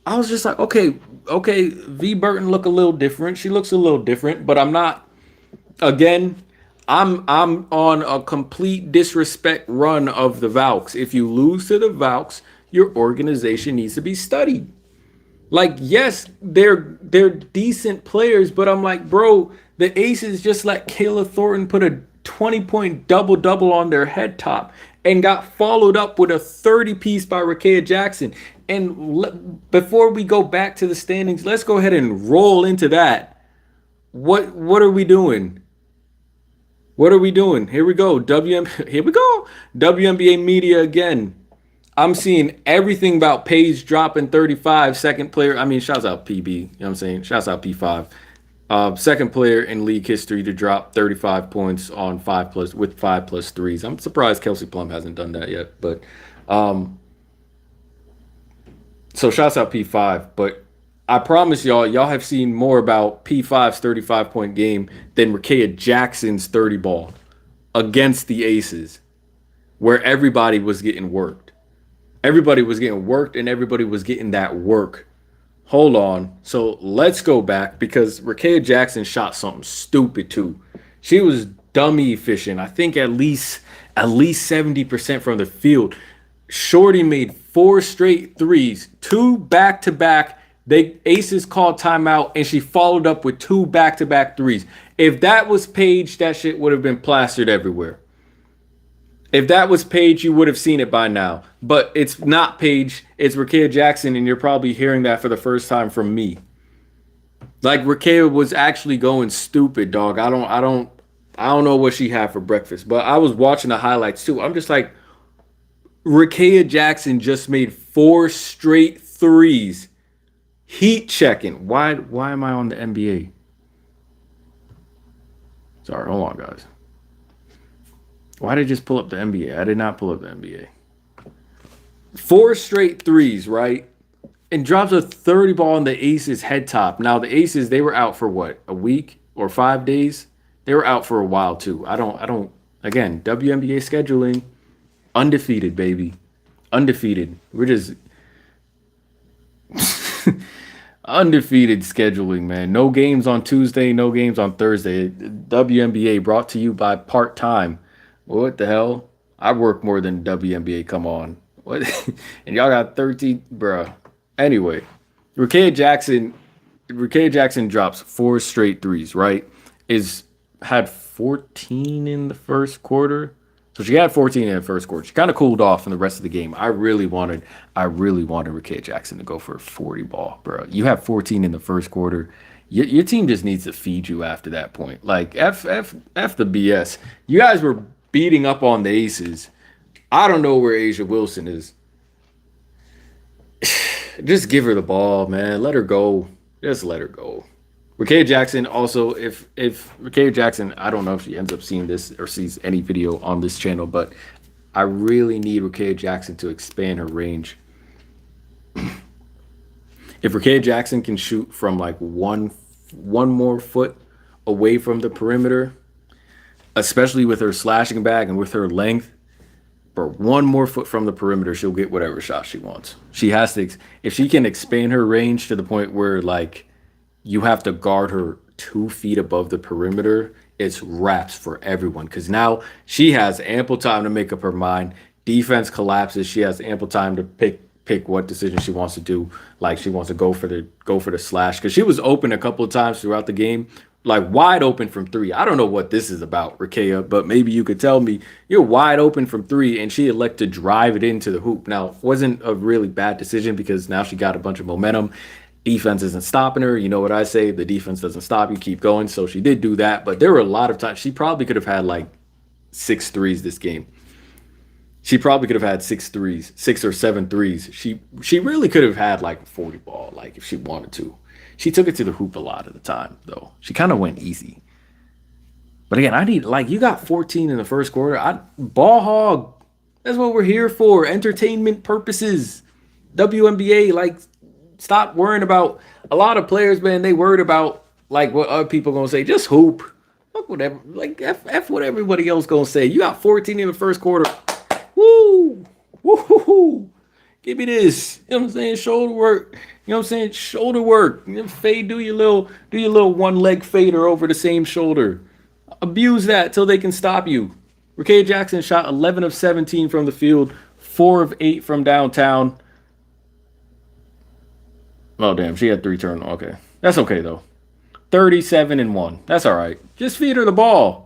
I was just like, okay. V Burton look a little different. She looks a little different, but I'm not. Again, I'm on a complete disrespect run of the Valks. If you lose to the Valks, your organization needs to be studied. Like, yes, they're decent players, but I'm like, bro, the Aces just let Kayla Thornton put a 20-point double-double on their head top and got followed up with a 30-piece by Rakea Jackson. Before we go back to the standings, let's go ahead and roll into that. What are we doing? What are we doing? Here we go. Here we go. WNBA media again. I'm seeing everything about Paige dropping 35, second player. I mean, shouts out PB. You know what I'm saying? Shouts out P5. Second player in league history to drop 35 points on 5+ threes. I'm surprised Kelsey Plum hasn't done that yet. But so shouts out P5. But I promise y'all have seen more about P5's 35-point game than Rakea Jackson's 30 ball against the Aces, where everybody was getting worked. Everybody was getting worked and everybody was getting that work. Hold on. So let's go back because Rakea Jackson shot something stupid too. She was dummy efficient. I think at least 70% from the field. Shorty made 4 straight threes, 2 back-to-back. The Aces called timeout and she followed up with 2 back-to-back threes. If that was Paige, that shit would have been plastered everywhere. If that was Paige, you would have seen it by now. But it's not Paige. It's Rakea Jackson, and you're probably hearing that for the first time from me. Like Rakea was actually going stupid, dog. I don't know what she had for breakfast. But I was watching the highlights too. I'm just like, Rakea Jackson just made 4 straight threes. Heat checking. Why am I on the NBA? Sorry, hold on, guys. Why did I just pull up the NBA? I did not pull up the NBA. 4 straight threes, right? And drops a 30 ball on the Aces head top. Now, the Aces, they were out for what? A week or 5 days? They were out for a while too. I don't. Again, WNBA scheduling, undefeated, baby, undefeated. We're just undefeated scheduling, man. No games on Tuesday, no games on Thursday. WNBA brought to you by Part Time. What the hell? I work more than WNBA. Come on. What? And y'all got 13, bruh. Anyway, Rickea Jackson. Rickea Jackson drops four straight threes. Right? Is had 14 in the first quarter. So she had 14 in the first quarter. She kind of cooled off in the rest of the game. I really wanted Rickea Jackson to go for a 40 ball, bro. You have 14 in the first quarter. Your team just needs to feed you after that point. Like F the BS. You guys were beating up on the Aces. I don't know where Asia Wilson is. Just give her the ball, man. Let her go. Just let her go. Rickea Jackson also, if Rickea Jackson, I don't know if she ends up seeing this or sees any video on this channel, but I really need Rickea Jackson to expand her range. If Rickea Jackson can shoot from like one more foot away from the perimeter, especially with her slashing back and with her length, for one more foot from the perimeter, she'll get whatever shot she wants. She has to, if she can expand her range to the point where like you have to guard her 2 feet above the perimeter, it's wraps for everyone. Because now she has ample time to make up her mind. Defense collapses. She has ample time to pick what decision she wants to do. Like she wants to go for the slash. Because she was open a couple of times throughout the game, like wide open from three. I don't know what this is about, Rickea, but maybe you could tell me. You're wide open from three, and she elected to drive it into the hoop. Now, it wasn't a really bad decision because now she got a bunch of momentum. Defense isn't stopping her. You know what I say? The defense doesn't stop you. Keep going. So she did do that. But there were a lot of times she probably could have had like 6 threes this game. She probably could have had 6 threes, 6 or 7 threes. She really could have had like a 40 ball, like if she wanted to. She took it to the hoop a lot of the time, though. She kind of went easy. But again, I need, like, you got 14 in the first quarter. Ball hog. That's what we're here for. Entertainment purposes. WNBA, like, stop worrying about a lot of players, man. They worried about like what other people gonna say. Just hoop. Fuck whatever. Like F what everybody else gonna say. You got 14 in the first quarter. Woo! Woo! Give me this. You know what I'm saying? Shoulder work. You know what I'm saying? Shoulder work. You know, fade. Do your little one leg fader over the same shoulder. Abuse that till they can stop you. Rickea Jackson shot 11 of 17 from the field, 4 of 8 from downtown. Oh, damn. She had 3 turnovers. Okay. That's okay, though. 37-1. That's all right. Just feed her the ball.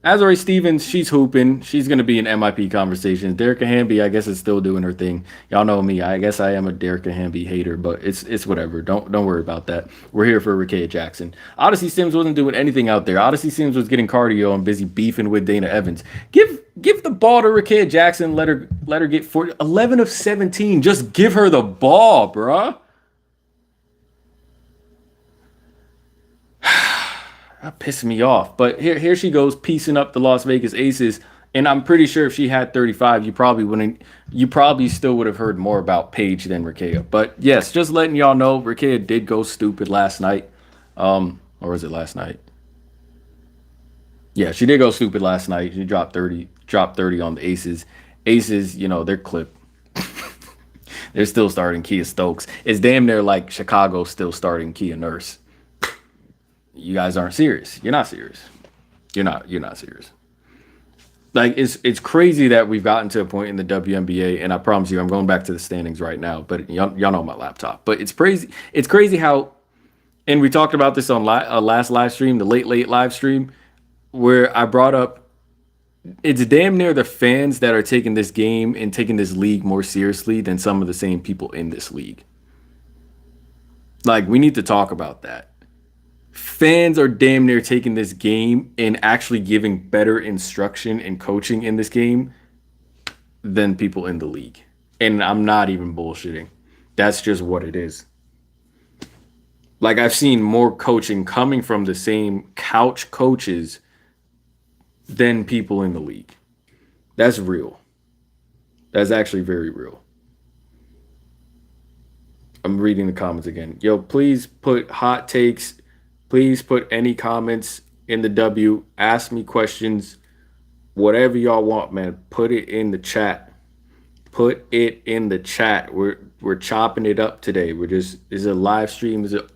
Azurá Stevens, she's hooping. She's going to be in MIP conversations. Derrick Hamby, I guess, is still doing her thing. Y'all know me. I guess I am a Derrick Hamby hater, but it's whatever. Don't worry about that. We're here for Rickea Jackson. Odyssey Sims wasn't doing anything out there. Odyssey Sims was getting cardio and busy beefing with Dana Evans. Give the ball to Rickea Jackson. Let her get 11 of 17. Just give her the ball, bruh. That pissed me off. But here she goes piecing up the Las Vegas Aces. And I'm pretty sure if she had 35, you probably still would have heard more about Paige than Rickea. But yes, just letting y'all know, Rickea did go stupid last night. Or was it last night? Yeah, she did go stupid last night. She dropped 30 on the Aces. Aces, you know, they're clipped. They're still starting Kia Stokes. It's damn near like Chicago still starting Kia Nurse. You guys aren't serious. You're not serious. You're not serious. Like it's crazy that we've gotten to a point in the WNBA, and I promise you, I'm going back to the standings right now. But y'all know my laptop. But it's crazy. It's crazy how, and we talked about this on last live stream, the late live stream, where I brought up, it's damn near the fans that are taking this game and taking this league more seriously than some of the same people in this league. Like, we need to talk about that. Fans are damn near taking this game and actually giving better instruction and coaching in this game than people in the league. And I'm not even bullshitting. That's just what it is. Like, I've seen more coaching coming from the same couch coaches than people in the league. That's real. That's actually very real. I'm reading the comments again. Yo, please put hot takes. Please put any comments in the W. Ask me questions, whatever y'all want, man. Put it in the chat. Put it in the chat. We're chopping it up today. We're just is a live stream, is a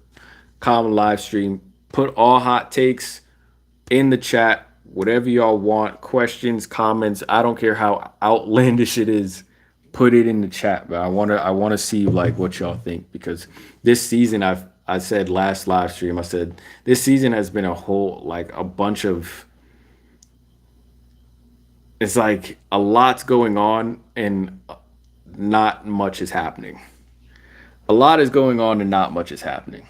common live stream. Put all hot takes in the chat. Whatever y'all want, questions, comments. I don't care how outlandish it is. Put it in the chat. But I wanna see like what y'all think because this season I said last live stream I said this season has been a whole like a bunch of it's like a lot's going on and not much is happening. A lot is going on and not much is happening.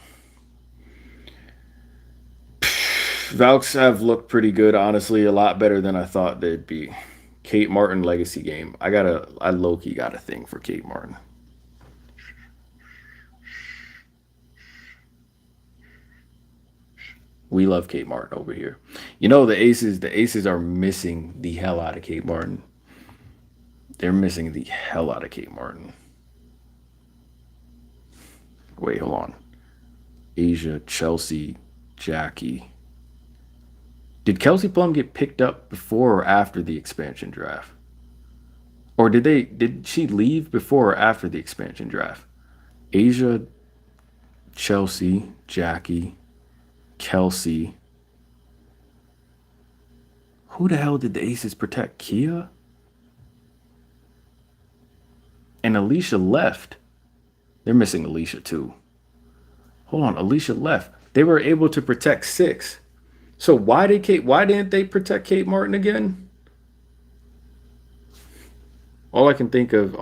Valks have looked pretty good, honestly, a lot better than I thought they'd be. Kate Martin legacy game. I low key got a thing for Kate Martin. We love Kate Martin over here. You know the Aces are missing the hell out of Kate Martin. They're missing the hell out of Kate Martin. Wait, hold on. Asia, Chelsea, Jackie. Did Kelsey Plum get picked up before or after the expansion draft? Or did she leave before or after the expansion draft? Asia, Chelsea, Jackie, Kelsey. Who the hell did the Aces protect? Kia? And Alicia left. They're missing Alicia too. Hold on, Alicia left. They were able to protect six. So why didn't they protect Kate Martin again? All I can think of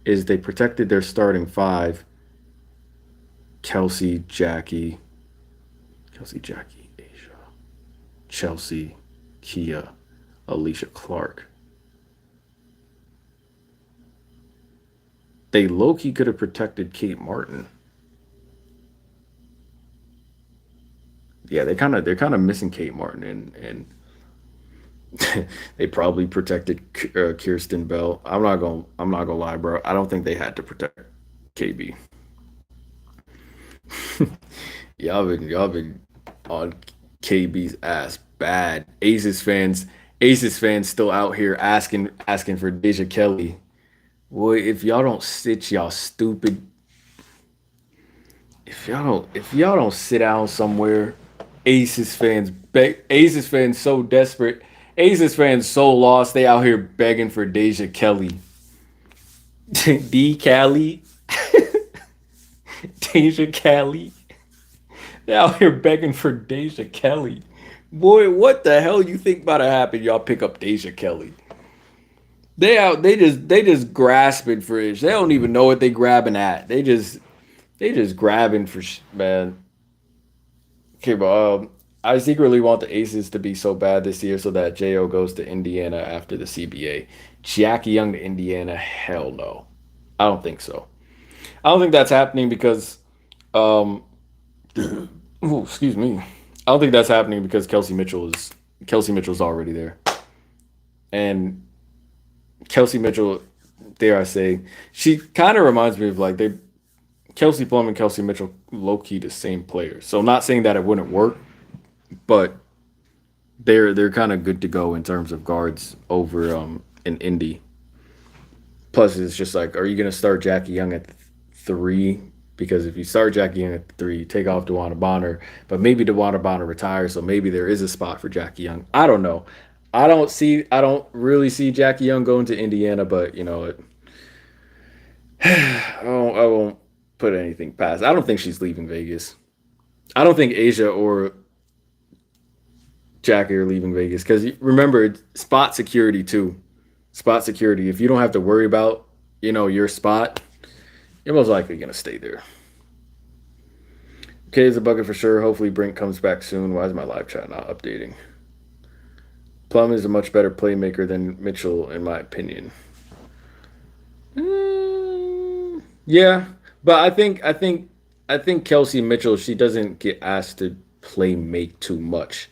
is they protected their starting five. Kelsey, Jackie, Asia, Chelsea, Kia, Alicia Clark. They low key could have protected Kate Martin. Yeah, they're kind of missing Kate Martin and they probably protected Kirsten Bell. I'm not gonna lie, bro. I don't think they had to protect KB. Y'all been on KB's ass bad. Aces fans still out here asking for Deja Kelly. Boy, if y'all don't sit y'all stupid, if y'all don't sit down somewhere, Aces fans so desperate, Aces fans so lost, they out here begging for Deja Kelly. D Cali, Deja Kelly. They out here begging for Deja Kelly. Boy, what the hell you think about to happen? Y'all pick up Deja Kelly. They just grasping for it. They don't even know what they grabbing at. They just grabbing for man. Okay, bro. I secretly want the Aces to be so bad this year so that Jo goes to Indiana after the CBA. Jackie Young to Indiana? Hell no. I don't think so. I don't think that's happening because um ooh, excuse me. I don't think that's happening because Kelsey Mitchell's already there. And Kelsey Mitchell, dare I say, she kind of reminds me of like they Kelsey Plum and Kelsey Mitchell low key the same players. So I'm not saying that it wouldn't work, but they're kind of good to go in terms of guards over in Indy. Plus, it's just like, are you gonna start Jackie Young at three? Because if you start Jackie Young at three, you take off DeWanna Bonner, but maybe DeWanna Bonner retires, so maybe there is a spot for Jackie Young. I don't know. I don't really see Jackie Young going to Indiana, but you know, I won't put anything past. I don't think she's leaving Vegas. I don't think Asia or Jackie are leaving Vegas because remember spot security too. Spot security. If you don't have to worry about your spot, you're most likely gonna stay there. Okay, it's a bucket for sure. Hopefully Brink comes back soon. Why is my live chat not updating? Plum is a much better playmaker than Mitchell, in my opinion. Yeah, but I think Kelsey Mitchell, she doesn't get asked to play make too much.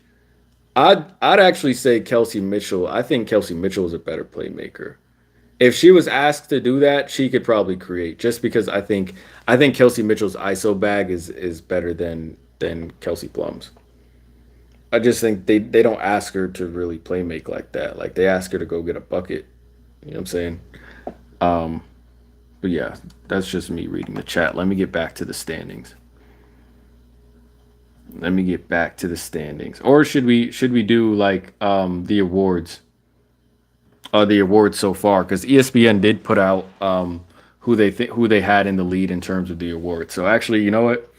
I'd actually say Kelsey Mitchell. I think Kelsey Mitchell is a better playmaker. If she was asked to do that, she could probably create. Just because I think Kelsey Mitchell's ISO bag is better than Kelsey Plum's. I just think they don't ask her to really play make like that. Like they ask her to go get a bucket. You know what I'm saying? Um, but yeah, that's just me reading the chat. Let me get back to the standings. Let me get back to the standings. Or should we do like the awards? The awards so far because ESPN did put out who they had in the lead in terms of the awards. So actually, you know what?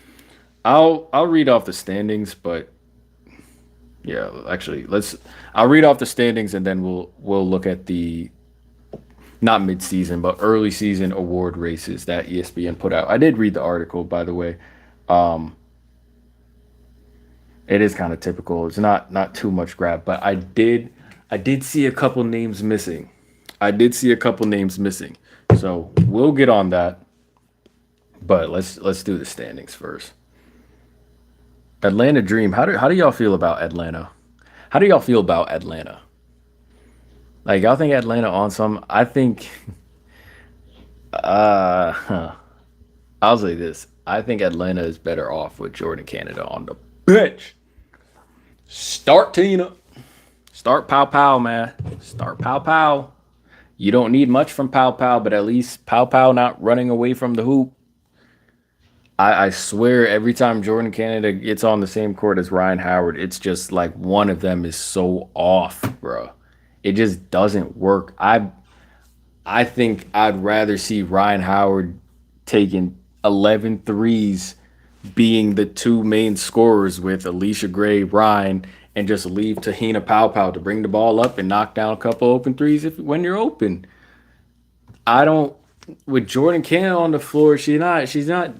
I'll read off the standings, but yeah, actually, I'll read off the standings and then we'll look at the not mid-season but early season award races that ESPN put out. I did read the article, by the way. Um, it is kind of typical. It's not too much grab, but I did see a couple names missing. I did see a couple names missing. So we'll get on that, but let's do the standings first. Atlanta Dream. How do y'all feel about Atlanta? How do y'all feel about Atlanta? Like y'all think Atlanta on some? I think huh. I'll say this. I think Atlanta is better off with Jordan Canada on the bench. Start Tina. Start Pow Pow, man. Start Pow Pow. You don't need much from Pow Pow, but at least Pow Pow not running away from the hoop. I swear every time Jordan Canada gets on the same court as Ryan Howard, it's just like one of them is so off, bro. It just doesn't work. I think I'd rather see Ryan Howard taking 11 threes, being the two main scorers with Alicia Gray, Ryan, and just leave Tahina Pow Pow to bring the ball up and knock down a couple open threes if when you're open. I don't with Jordan Cannon on the floor, she's not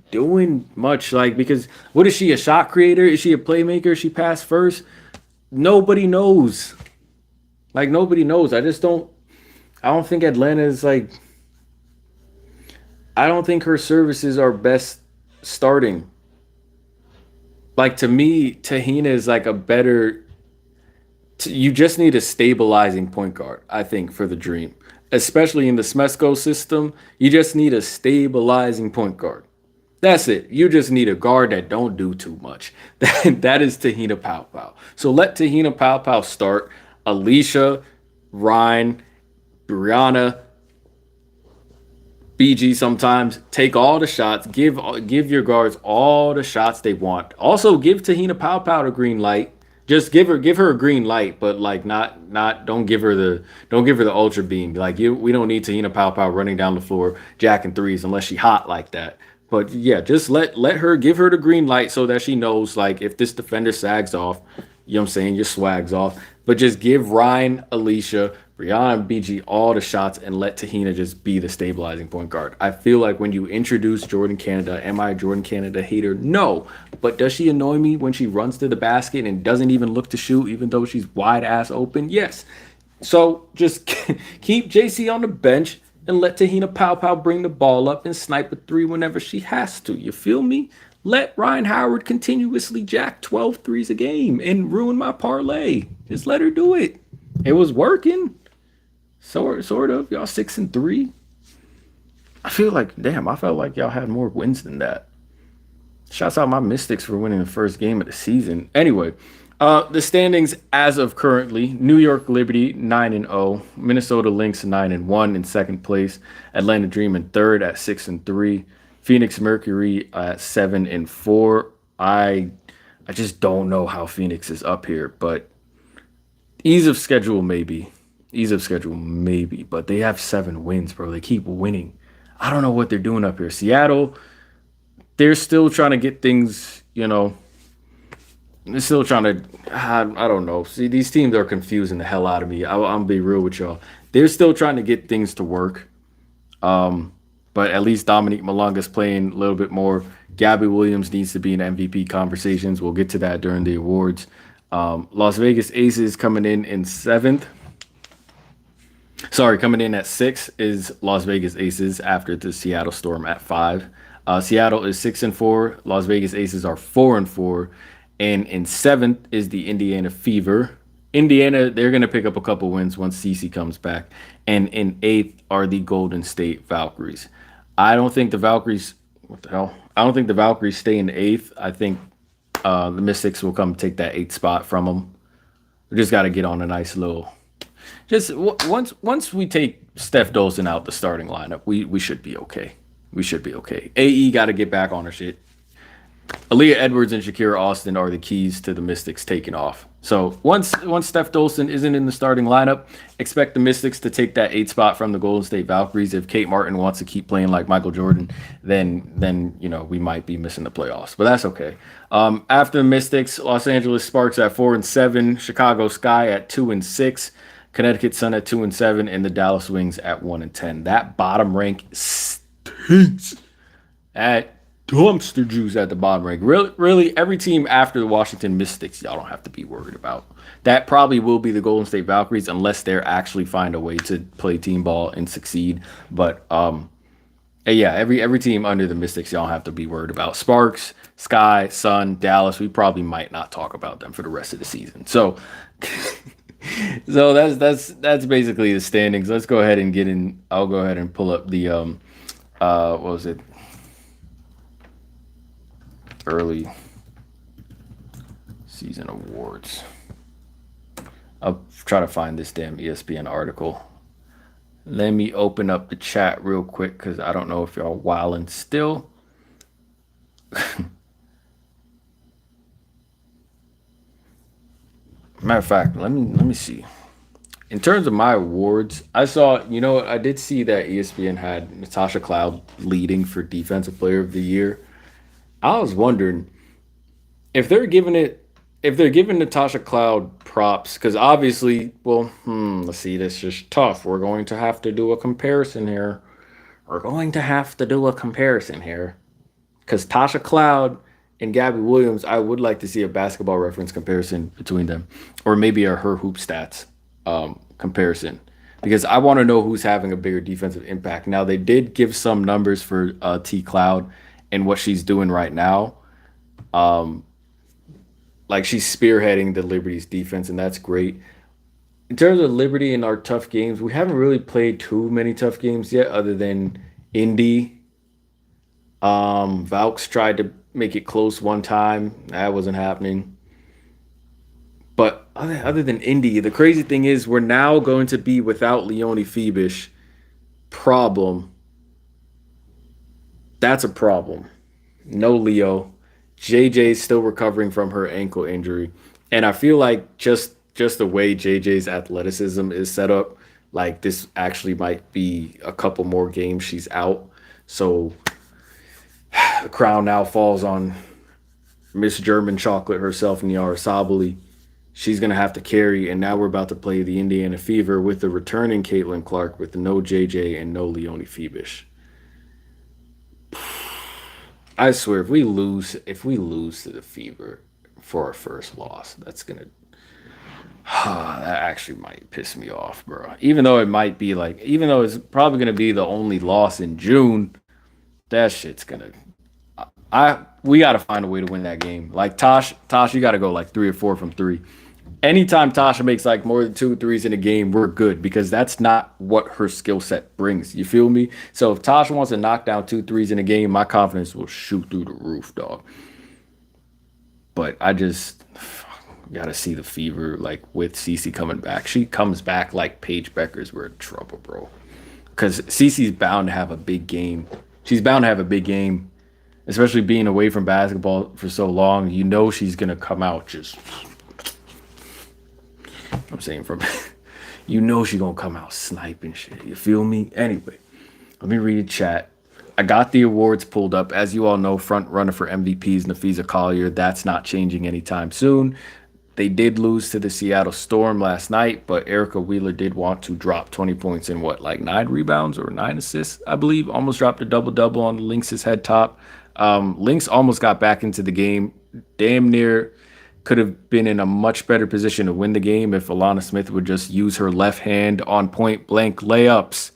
doing much like because what is she, a shot creator? Is she a playmaker? She pass first? Nobody knows. Like nobody knows. I don't think Atlanta is like I don't think her services are best starting. Like to me, Tahina is like a better. You just need a stabilizing point guard, I think, for the Dream, especially in the Smesco system. You just need a stabilizing point guard. That's it. You just need a guard that don't do too much. That is Tahina Pow Pow. So let Tahina Pow Pow start. Alicia, Ryan, Brianna, BG sometimes take all the shots. Give your guards all the shots they want. Also give Tahina Pow Pow the green light. Just give her a green light, but like not don't give her the ultra beam. Like we don't need Tahina Pow Pow running down the floor jacking threes unless she hot like that. But yeah, just let her give her the green light so that she knows like if this defender sags off, you know what I'm saying, your swag's off. But just give Ryan, Alicia, Brianna, and BG all the shots and let Tahina just be the stabilizing point guard. I feel like when you introduce Jordan Canada, am I a Jordan Canada hater? No. But does she annoy me when she runs to the basket and doesn't even look to shoot, even though she's wide ass open? Yes. So just keep JC on the bench and let Tahina Pow Pow bring the ball up and snipe a three whenever she has to. You feel me? Let Ryan Howard continuously jack 12 threes a game and ruin my parlay. Just let her do it. It was working. Sort of. Y'all 6-3. I feel like, damn, I felt like y'all had more wins than that. Shouts out my Mystics for winning the first game of the season. Anyway, the standings as of currently: New York Liberty 9-0, Minnesota Lynx 9-1 in second place, Atlanta Dream in third at 6-3, Phoenix Mercury at 7-4. I just don't know how Phoenix is up here, but ease of schedule maybe. Ease of schedule maybe, but they have 7 wins, bro. They keep winning. I don't know what they're doing up here. Seattle, they're still trying to get things, they're still trying to, I don't know. See, these teams are confusing the hell out of me. I'm going to be real with y'all. They're still trying to get things to work. But at least Dominique Malonga's playing a little bit more. Gabby Williams needs to be in MVP conversations. We'll get to that during the awards. Las Vegas Aces coming in seventh. Sorry, coming in at 6 is Las Vegas Aces after the Seattle Storm at 5. Seattle is 6-4. Las Vegas Aces are 4-4. And in 7th is the Indiana Fever. Indiana, they're going to pick up a couple wins once CeCe comes back. And in 8th are the Golden State Valkyries. I don't think the Valkyries, what the hell? I don't think the Valkyries stay in 8th. I think The Mystics will come take that 8th spot from them. We just got to get on a nice little. Once we take Steph Dolson out the starting lineup, we should be okay. We should be okay. AE got to get back on her shit. Aaliyah Edwards and Shakira Austin are the keys to the Mystics taking off. So once Steph Dolson isn't in the starting lineup, expect the Mystics to take that 8th spot from the Golden State Valkyries. If Kate Martin wants to keep playing like Michael Jordan, then we might be missing the playoffs. But that's okay. After the Mystics, Los Angeles Sparks at 4-7, Chicago Sky at 2-6, Connecticut Sun at 2-7, and the Dallas Wings at 1-10. That bottom rank stinks. At dumpster juice at the bottom rank. Really, every team after the Washington Mystics, y'all don't have to be worried about. That probably will be the Golden State Valkyries unless they're actually find a way to play team ball and succeed. But yeah, every team under the Mystics, y'all don't have to be worried about. Sparks, Sky, Sun, Dallas. We probably might not talk about them for the rest of the season. So, so that's basically the standings. Let's go ahead and get in. I'll go ahead and pull up the what was it? Early season awards. I'll try to find this damn ESPN article. Let me open up the chat real quick because I don't know if y'all wilding still. Matter of fact, let me see. In terms of my awards, I saw, I did see that ESPN had Natasha Cloud leading for Defensive Player of the Year. I was wondering if they're giving Natasha Cloud props, because obviously, let's see, this is tough. We're going to have to do a comparison here. Because Tasha Cloud and Gabby Williams, I would like to see a basketball reference comparison between them, or maybe a her hoop stats comparison, because I want to know who's having a bigger defensive impact. Now, they did give some numbers for T Cloud and what she's doing right now. Like she's spearheading the Liberty's defense, and that's great. In terms of Liberty and our tough games, we haven't really played too many tough games yet, other than Indy. Valks tried to make it close one time. That wasn't happening. But other than Indy, the crazy thing is we're now going to be without Leonie Febish. Problem. That's a problem. No Leo. JJ's still recovering from her ankle injury. And I feel like just the way JJ's athleticism is set up, like this actually might be a couple more games she's out. So the crown now falls on Miss German Chocolate herself, Satu Sabally. She's going to have to carry, and now we're about to play the Indiana Fever with the returning Caitlin Clark with no JJ and no Leonie Febish. I swear, if we lose to the Fever for our first loss, that's gonna that actually might piss me off, bro. Even though it's probably gonna be the only loss in June, that shit's gonna. We gotta find a way to win that game. Like Tosh, you gotta go like 3 or 4 from 3. Anytime Tasha makes like more than 2 threes in a game, we're good, because that's not what her skill set brings. You feel me? So if Tasha wants to knock down 2 threes in a game, my confidence will shoot through the roof, dog. But I just gotta see the Fever, like with Cece coming back. She comes back like Paige Beckers, we're in trouble, bro. Because Cece's bound to have a big game. She's bound to have a big game, especially being away from basketball for so long. You know she's gonna come out just. I'm saying she's gonna come out sniping shit. You feel me? Anyway, let me read the chat. I got the awards pulled up. As you all know, front runner for MVP is Nafisa Collier. That's not changing anytime soon. They did lose to the Seattle Storm last night, but Erica Wheeler did want to drop 20 points and 9 rebounds or 9 assists, I believe. Almost dropped a double-double on the Lynx's head top. Lynx almost got back into the game. Damn near could have been in a much better position to win the game if Alana Smith would just use her left hand on point-blank layups.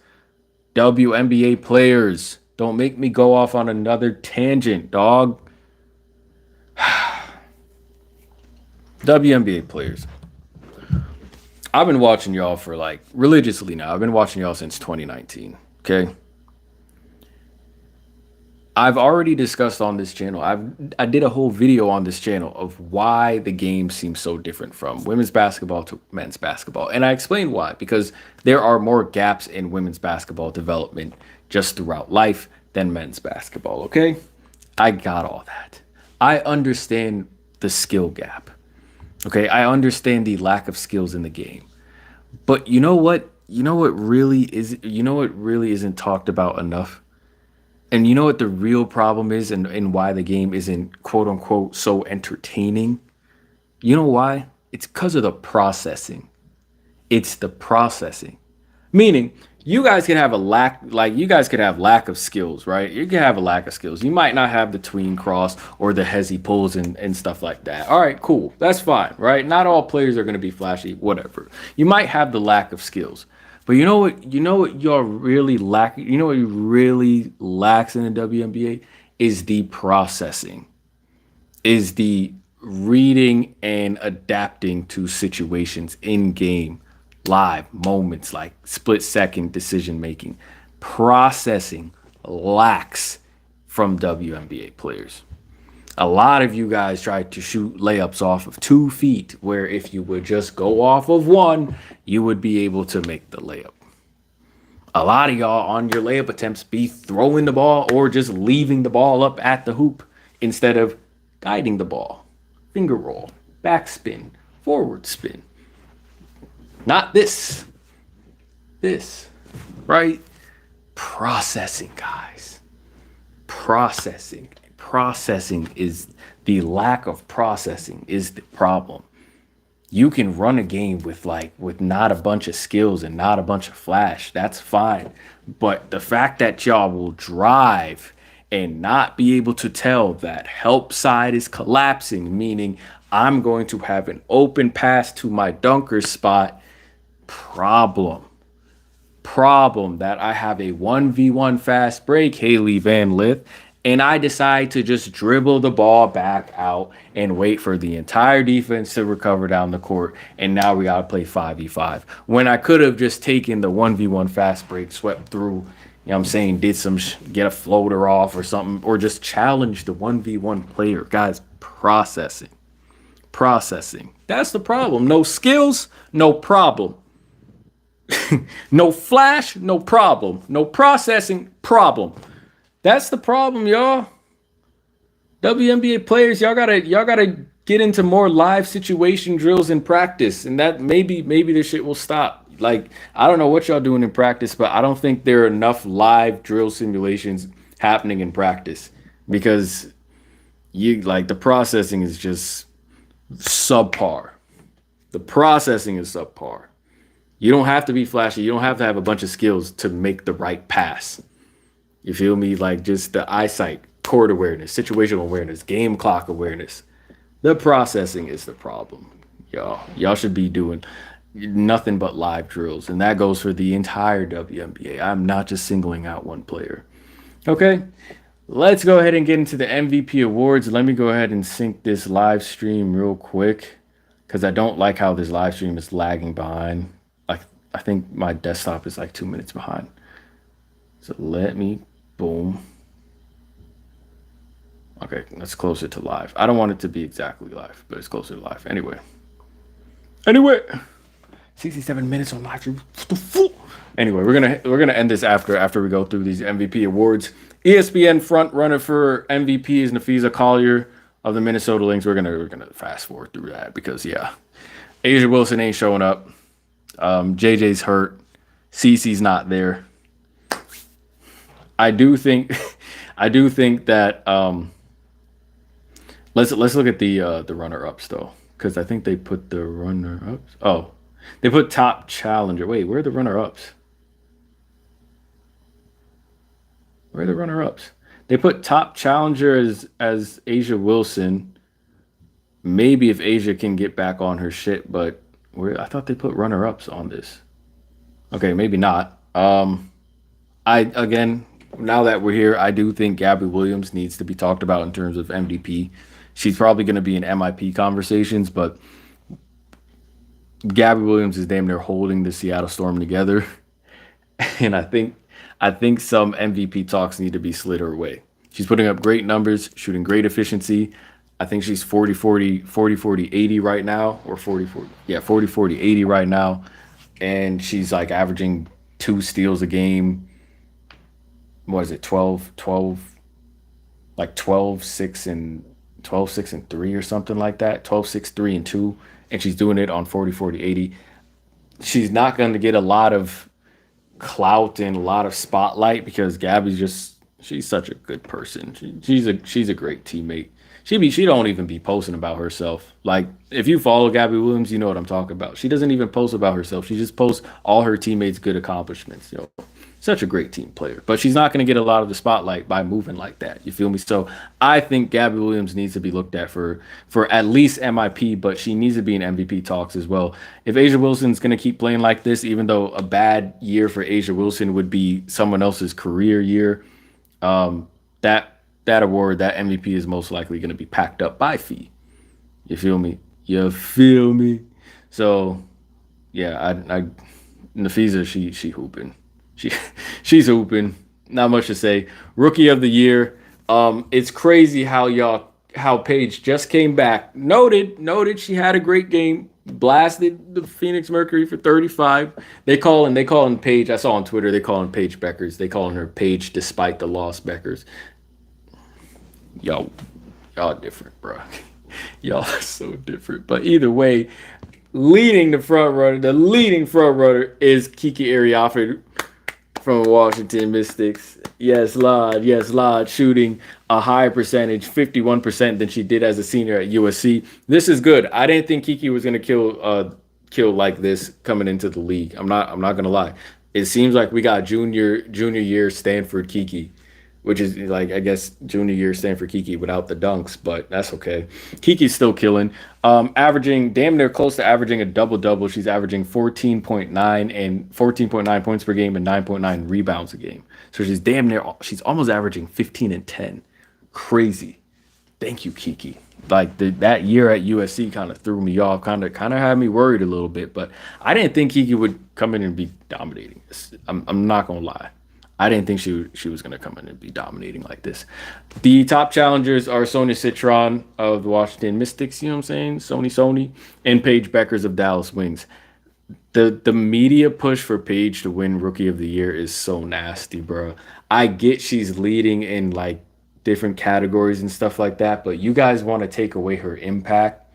WNBA players, don't make me go off on another tangent, dog. WNBA players. I've been watching y'all for religiously now. I've been watching y'all since 2019, okay? I've already discussed on this channel. I did a whole video on this channel of why the game seems so different from women's basketball to men's basketball. And I explained why, because there are more gaps in women's basketball development just throughout life than men's basketball, okay? I got all that. I understand the skill gap. Okay, I understand the lack of skills in the game. But you know what? You know what really isn't talked about enough? And you know what the real problem is, and why the game isn't quote unquote so entertaining? You know why? It's because of the processing. It's the processing. Meaning, you guys can have a lack, like you guys could have lack of skills, right? You can have a lack of skills. You might not have the tween cross or the hezzy pulls and stuff like that. All right, cool. That's fine, right? Not all players are going to be flashy, whatever. You might have the lack of skills. But you know what? You know what y'all really lack. You know what you really lacks in the WNBA is the processing, is the reading and adapting to situations in game, live moments like split second decision making. Processing lacks from WNBA players. A lot of you guys try to shoot layups off of 2 feet, where if you would just go off of one, you would be able to make the layup. A lot of y'all on your layup attempts be throwing the ball or just leaving the ball up at the hoop instead of guiding the ball. Finger roll, backspin, forward spin. Not this. This, right? Processing, guys. Processing. Processing is the lack of processing is the problem. You can run a game with not a bunch of skills and not a bunch of flash. That's fine. But the fact that y'all will drive and not be able to tell that help side is collapsing, meaning I'm going to have an open pass to my dunker spot, problem that I have a 1v1 fast break, Haley Van Lith, and I decide to just dribble the ball back out and wait for the entire defense to recover down the court. And now we got to play 5v5. When I could have just taken the 1v1 fast break, swept through, you know what I'm saying, did some, get a floater off or something, or just challenge the 1v1 player. Guys, processing. That's the problem. No skills, no problem. No flash, no problem. No processing, problem. That's the problem, y'all. WNBA players, y'all gotta get into more live situation drills in practice, and that maybe this shit will stop. Like, I don't know what y'all doing in practice, but I don't think there are enough live drill simulations happening in practice, because the processing is just subpar. The processing is subpar. You don't have to be flashy. You don't have to have a bunch of skills to make the right pass. You feel me? Like, just the eyesight, court awareness, situational awareness, game clock awareness. The processing is the problem. Y'all should be doing nothing but live drills. And that goes for the entire WNBA. I'm not just singling out one player. Okay, let's go ahead and get into the MVP awards. Let me go ahead and sync this live stream real quick, because I don't like how this live stream is lagging behind. I think my desktop is like 2 minutes behind. So let me, boom. Okay, that's closer to live. I don't want it to be exactly live, but it's closer to live. Anyway, 67 minutes on live stream. Anyway, we're gonna end this after we go through these MVP awards. ESPN front runner for MVP is Nafisa Collier of the Minnesota Lynx. We're gonna fast forward through that because Asia Wilson ain't showing up. JJ's hurt. Cece's not there. I do think that let's look at the runner-ups though, because I think they put the runner-ups. Oh, they put top challenger. Wait, where are the runner-ups? Where are the runner-ups? They put top challenger as Asia Wilson. Maybe if Asia can get back on her shit, but I thought they put runner-ups on this. Okay, maybe not. Again, now that we're here, I do think Gabby Williams needs to be talked about in terms of MVP. She's probably going to be in MIP conversations, but Gabby Williams is damn near holding the Seattle Storm together. And I think some MVP talks need to be slid her way. She's putting up great numbers, shooting great efficiency. I think she's 40 40 40 40 80 right now, or 40 40. Yeah, 40 40 80 right now. And she's like averaging 2 steals a game. What is it, 12, like 12 6 and 3 or something like that. 12 6 3 and 2. And she's doing it on 40 40 80. She's not going to get a lot of clout and a lot of spotlight because Gabby's just she's such a good person. She's a great teammate. She don't even be posting about herself. Like if you follow Gabby Williams, you know what I'm talking about. She doesn't even post about herself. She just posts all her teammates' good accomplishments. Such a great team player. But she's not going to get a lot of the spotlight by moving like that. You feel me? So I think Gabby Williams needs to be looked at for at least MIP, but she needs to be in MVP talks as well. If Asia Wilson's going to keep playing like this, even though a bad year for Asia Wilson would be someone else's career year, that award, that MVP is most likely going to be packed up by Fee. You feel me? You feel me? So yeah, I Nafisa, she hooping. She she's hooping. Not much to say. Rookie of the year. It's crazy how Paige just came back. Noted she had a great game. Blasted the Phoenix Mercury for 35. They calling Paige. I saw on Twitter they calling Paige Beckers. They calling her Paige despite the loss Beckers. Y'all different, bro. Y'all are so different. But either way, the leading front runner is Kiki Ariafi from Washington Mystics. Yes, Lod, shooting a higher percentage, 51% than she did as a senior at USC. This is good. I didn't think Kiki was gonna kill like this coming into the league. I'm not gonna lie. It seems like we got junior year Stanford Kiki, which is like I guess junior year Stanford Kiki without the dunks, but that's okay. Kiki's still killing, averaging damn near close to averaging a double double. She's averaging 14.9 points per game and 9.9 rebounds a game. So she's almost averaging 15 and 10. Crazy. Thank you, Kiki. Like that year at USC kind of threw me off, kind of had me worried a little bit, but I didn't think Kiki would come in and be dominating this. I'm not gonna lie. I didn't think she was going to come in and be dominating like this. The top challengers are Sonia Citron of the Washington Mystics, you know what I'm saying? Sony, and Paige Beckers of Dallas Wings. The media push for Paige to win Rookie of the Year is so nasty, bro. I get she's leading in like different categories and stuff like that, but you guys want to take away her impact.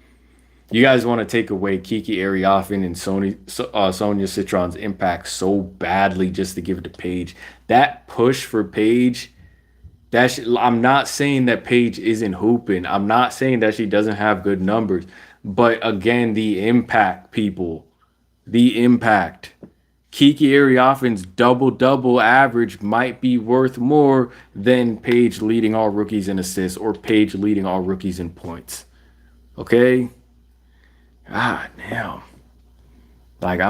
You guys want to take away Kiki Ariafin and Sonia Citron's impact so badly just to give it to Paige. That push for Paige, I'm not saying that Paige isn't hooping. I'm not saying that she doesn't have good numbers. But again, the impact, people. The impact. Kiki Ariafin's double-double average might be worth more than Paige leading all rookies in assists or Paige leading all rookies in points. Okay? God damn. Like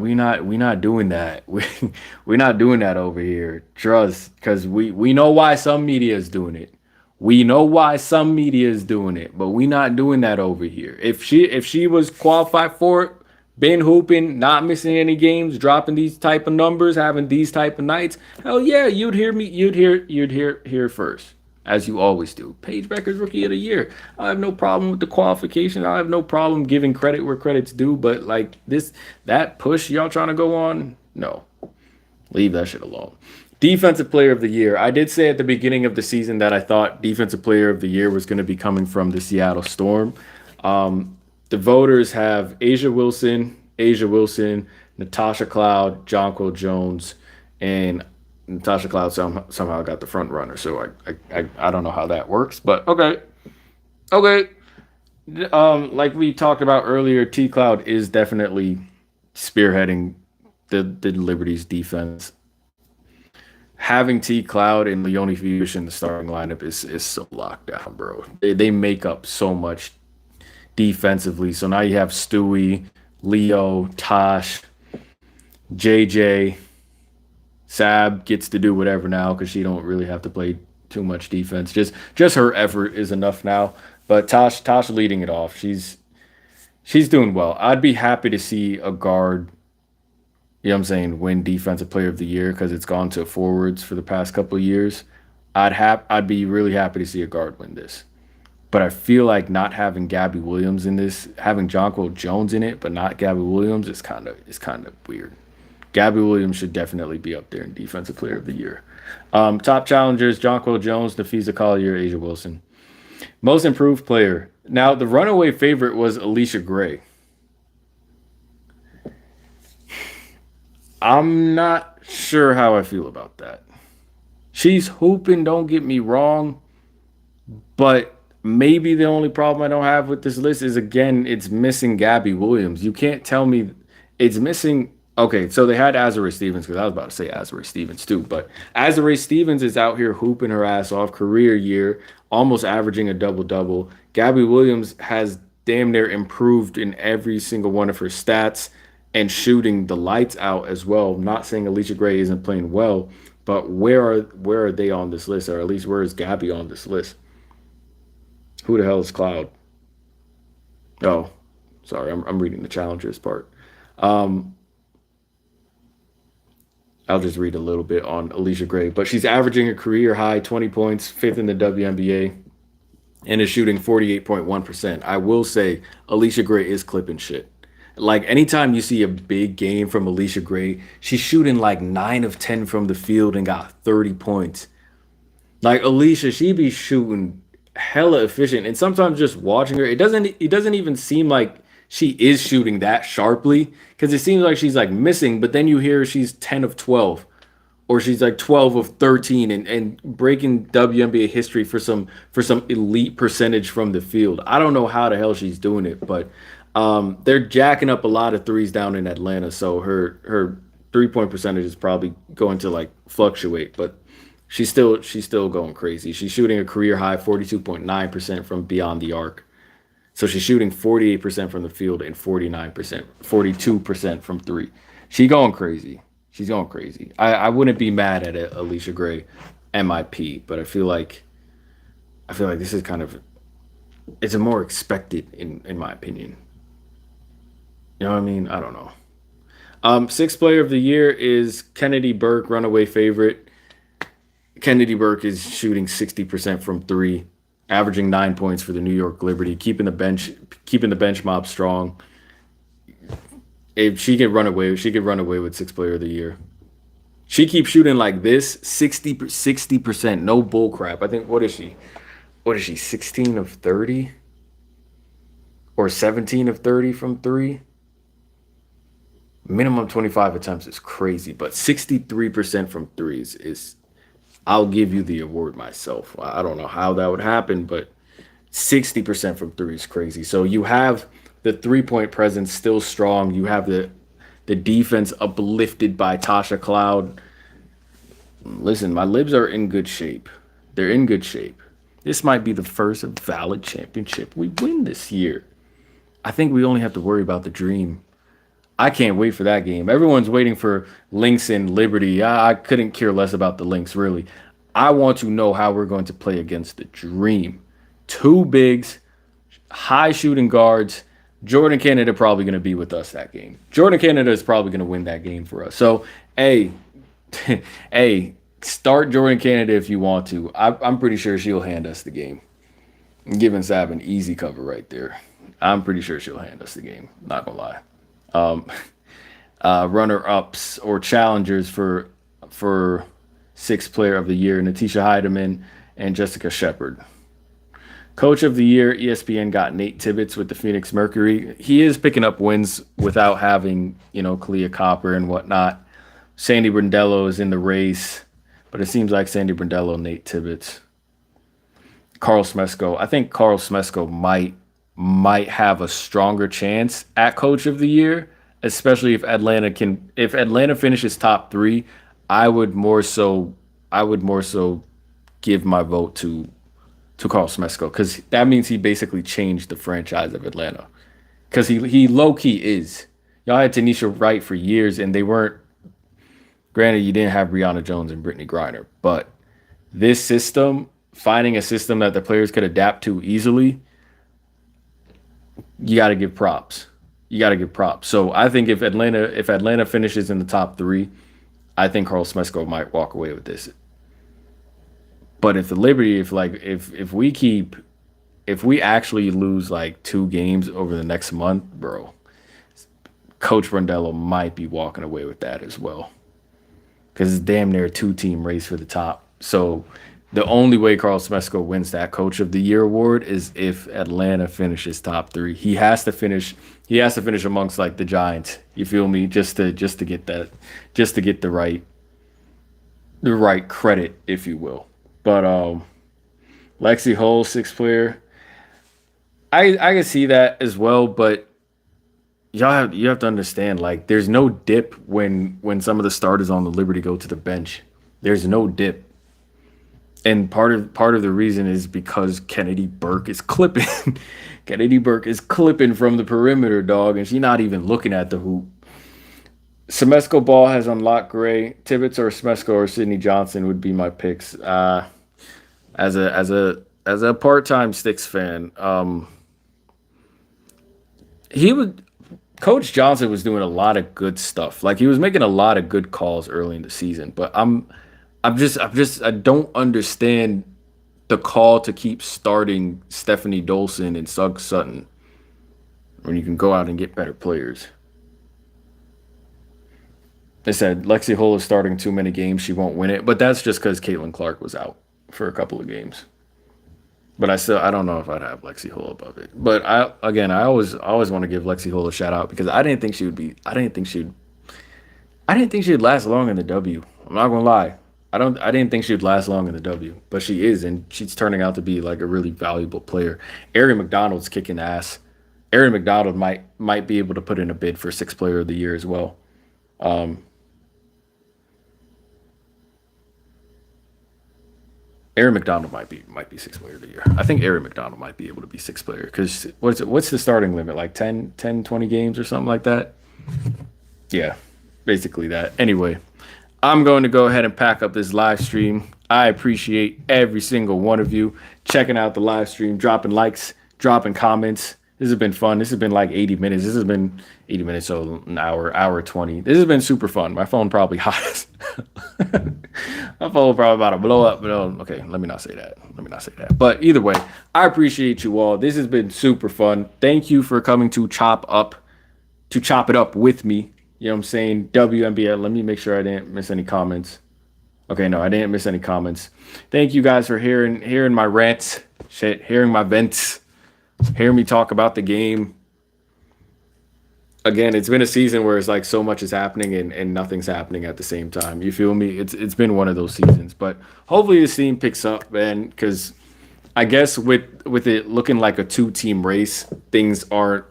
we not doing that. We're not doing that over here. Trust, because we know why some media is doing it. We know why some media is doing it, but we not doing that over here. If she was qualified for it, been hooping, not missing any games, dropping these type of numbers, having these type of nights, hell yeah, you'd hear here first. As you always do. Paige Beckers Rookie of the Year. I have no problem with the qualification. I have no problem giving credit where credit's due. But like that push y'all trying to go on, no. Leave that shit alone. Defensive Player of the Year. I did say at the beginning of the season that I thought Defensive Player of the Year was going to be coming from the Seattle Storm. The voters have Asia Wilson, Natasha Cloud, Jonquil Jones, and Natasha Cloud somehow got the front runner, so I don't know how that works, but okay. Like we talked about earlier, T Cloud is definitely spearheading the Liberty's defense. Having T Cloud and Leonie Fiush in the starting lineup is so locked down, bro. They make up so much defensively. So now you have Stewie, Leo, Tosh, JJ. Sab gets to do whatever now because she don't really have to play too much defense. Just her effort is enough now. But Tosh leading it off. She's doing well. I'd be happy to see a guard, you know what I'm saying, win Defensive Player of the Year because it's gone to forwards for the past couple of years. I'd be really happy to see a guard win this. But I feel like not having Gabby Williams in this, having Jonquel Jones in it, but not Gabby Williams is kind of weird. Gabby Williams should definitely be up there in Defensive Player of the Year. Top challengers: Jonquel Jones, Nafisa Collier, Asia Wilson. Most improved player. Now the runaway favorite was Alicia Gray. I'm not sure how I feel about that. She's hooping, don't get me wrong, but maybe the only problem I don't have with this list is again, it's missing Gabby Williams. You can't tell me it's missing. Okay, so they had Azurá Stevens because I was about to say Azurá Stevens too, but Azurá Stevens is out here hooping her ass off, career year, almost averaging a double double. Gabby Williams has damn near improved in every single one of her stats and shooting the lights out as well. Not saying Alicia Gray isn't playing well, but where are they on this list, or at least where is Gabby on this list? Who the hell is Cloud? Oh, sorry, I'm reading the challengers part. Um, I'll just read a little bit on Alicia Gray, but she's averaging a career high 20 points, fifth in the WNBA, and is shooting 48.1%. I will say Alicia Gray is clipping shit. Like anytime you see a big game from Alicia Gray, she's shooting like 9 of 10 from the field and got 30 points. Like Alicia, she be shooting hella efficient, and sometimes just watching her, it doesn't even seem like she is shooting that sharply because it seems like she's like missing, but then you hear she's 10 of 12 or she's like 12 of 13 and breaking WNBA history for some elite percentage from the field. I don't know how the hell she's doing it, but they're jacking up a lot of threes down in Atlanta, so her 3-point percentage is probably going to like fluctuate, but she's still going crazy. She's shooting a career high 42.9% from beyond the arc. So she's shooting 48% from the field and 49%, 42% from three. She going crazy. She's going crazy. I wouldn't be mad at it, Alicia Gray, MIP, but I feel like this is kind of it's a more expected in my opinion. You know what I mean? I don't know. Sixth player of the year is Kennedy Burke, runaway favorite. Kennedy Burke is shooting 60% from three, averaging 9 points for the New York Liberty, keeping the bench mob strong. If she could run away with sixth player of the year. She keeps shooting like this, 60%, no bull crap. I think what is she? What is she? 16 of 30 or 17 of 30 from three? Minimum 25 attempts is crazy, but 63% from threes is I'll give you the award myself. I don't know how that would happen, but 60% from three is crazy. So you have the 3-point presence still strong. You have the defense uplifted by Tasha Cloud. Listen, my libs are in good shape. They're in good shape. This might be the first valid championship we win this year. I think we only have to worry about the dream. I can't wait for that game. Everyone's waiting for Lynx and Liberty. I couldn't care less about the Lynx, really. I want to know how we're going to play against the Dream. Two bigs, high shooting guards. Jordan Canada probably going to be with us that game. Jordan Canada is probably going to win that game for us. So, hey, hey, start Jordan Canada if you want to. I'm pretty sure she'll hand us the game. I'm giving Sav an easy cover right there. I'm pretty sure she'll hand us the game. Not gonna lie. Um, Runner-ups or challengers for sixth player of the year: Natisha Heidemann and Jessica Shepard. Coach of the year, ESPN got Nate Tibbetts with the Phoenix Mercury. He is picking up wins without having, Kalia Copper and whatnot. Sandy Brindello is in the race, but it seems like Sandy Brindello, Nate Tibbetts. Carl Smesko. I think Carl Smesko might have a stronger chance at Coach of the Year, especially if Atlanta finishes top three. I would more so give my vote to Carl Smesko because that means he basically changed the franchise of Atlanta. Because he low key is. Y'all had Tanisha Wright for years and they weren't. Granted, you didn't have Brianna Jones and Brittany Griner, but this system, finding a system that the players could adapt to easily, you got to give props. You got to give props. So I think if Atlanta finishes in the top three, I think Carl Smesko might walk away with this. But if the Liberty, if we actually lose like 2 games over the next month, bro, Coach Brundello might be walking away with that as well. Because it's damn near a 2 team race for the top. So the only way Carl Smesco wins that Coach of the Year award is if Atlanta finishes top 3. He has to finish. He has to finish amongst like the Giants. You feel me? Just to get that, just to get the right credit, if you will. But Lexi Hull, sixth player. I can see that as well, but you have to understand, like, there's no dip when some of the starters on the Liberty go to the bench. There's no dip. And part of the reason is because Kennedy Burke is clipping. Kennedy Burke is clipping from the perimeter, dog, and she's not even looking at the hoop. Semesco Ball has unlocked Gray. Tibbetts or Semesco or Sidney Johnson would be my picks. As a part-time Sticks fan, he would Coach Johnson was doing a lot of good stuff. Like, he was making a lot of good calls early in the season, but I don't understand the call to keep starting Stephanie Dolson and Sugg Sutton when you can go out and get better players. They said Lexi Hull is starting too many games. She won't win it, but that's just because Caitlin Clark was out for a couple of games. But I don't know if I'd have Lexi Hull above it. But I always want to give Lexi Hull a shout out because I didn't think she'd last long in the W. I'm not gonna lie. I didn't think she'd last long in the W, but she is, and she's turning out to be like a really valuable player. Ari McDonald's kicking ass. Ari McDonald might be able to put in a bid for sixth player of the year as well. Um, Aaron McDonald might be sixth player of the year. I think Aaron McDonald might be able to be sixth player because what's the starting limit? Like 20 games or something like that? Yeah, basically that. Anyway, I'm going to go ahead and pack up this live stream. I appreciate every single one of you checking out the live stream, dropping likes, dropping comments. This has been fun. This has been like 80 minutes. This has been 80 minutes, so an hour 20. This has been super fun. My phone probably hot. My phone probably about to blow up. But okay, let me not say that. But either way, I appreciate you all. This has been super fun. Thank you for coming to chop it up with me. You know what I'm saying? WNBA. Let me make sure I didn't miss any comments. Okay, no, I didn't miss any comments. Thank you guys for hearing my rants, hearing my vents, hearing me talk about the game. Again, it's been a season where it's like so much is happening and nothing's happening at the same time. You feel me? It's been one of those seasons, but hopefully this team picks up, man. Because I guess with it looking like a 2 team race, things aren't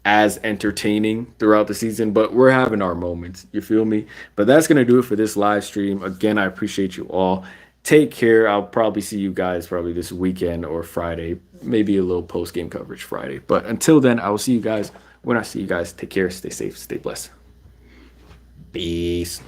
as entertaining throughout the season, but we're having our moments. You feel me? But that's gonna do it for this live stream. Again, I appreciate you all. Take care. I'll probably see you guys probably this weekend or Friday, maybe a little post game coverage Friday. But until then, I will see you guys when I see you guys. Take care. Stay safe. Stay blessed. Peace.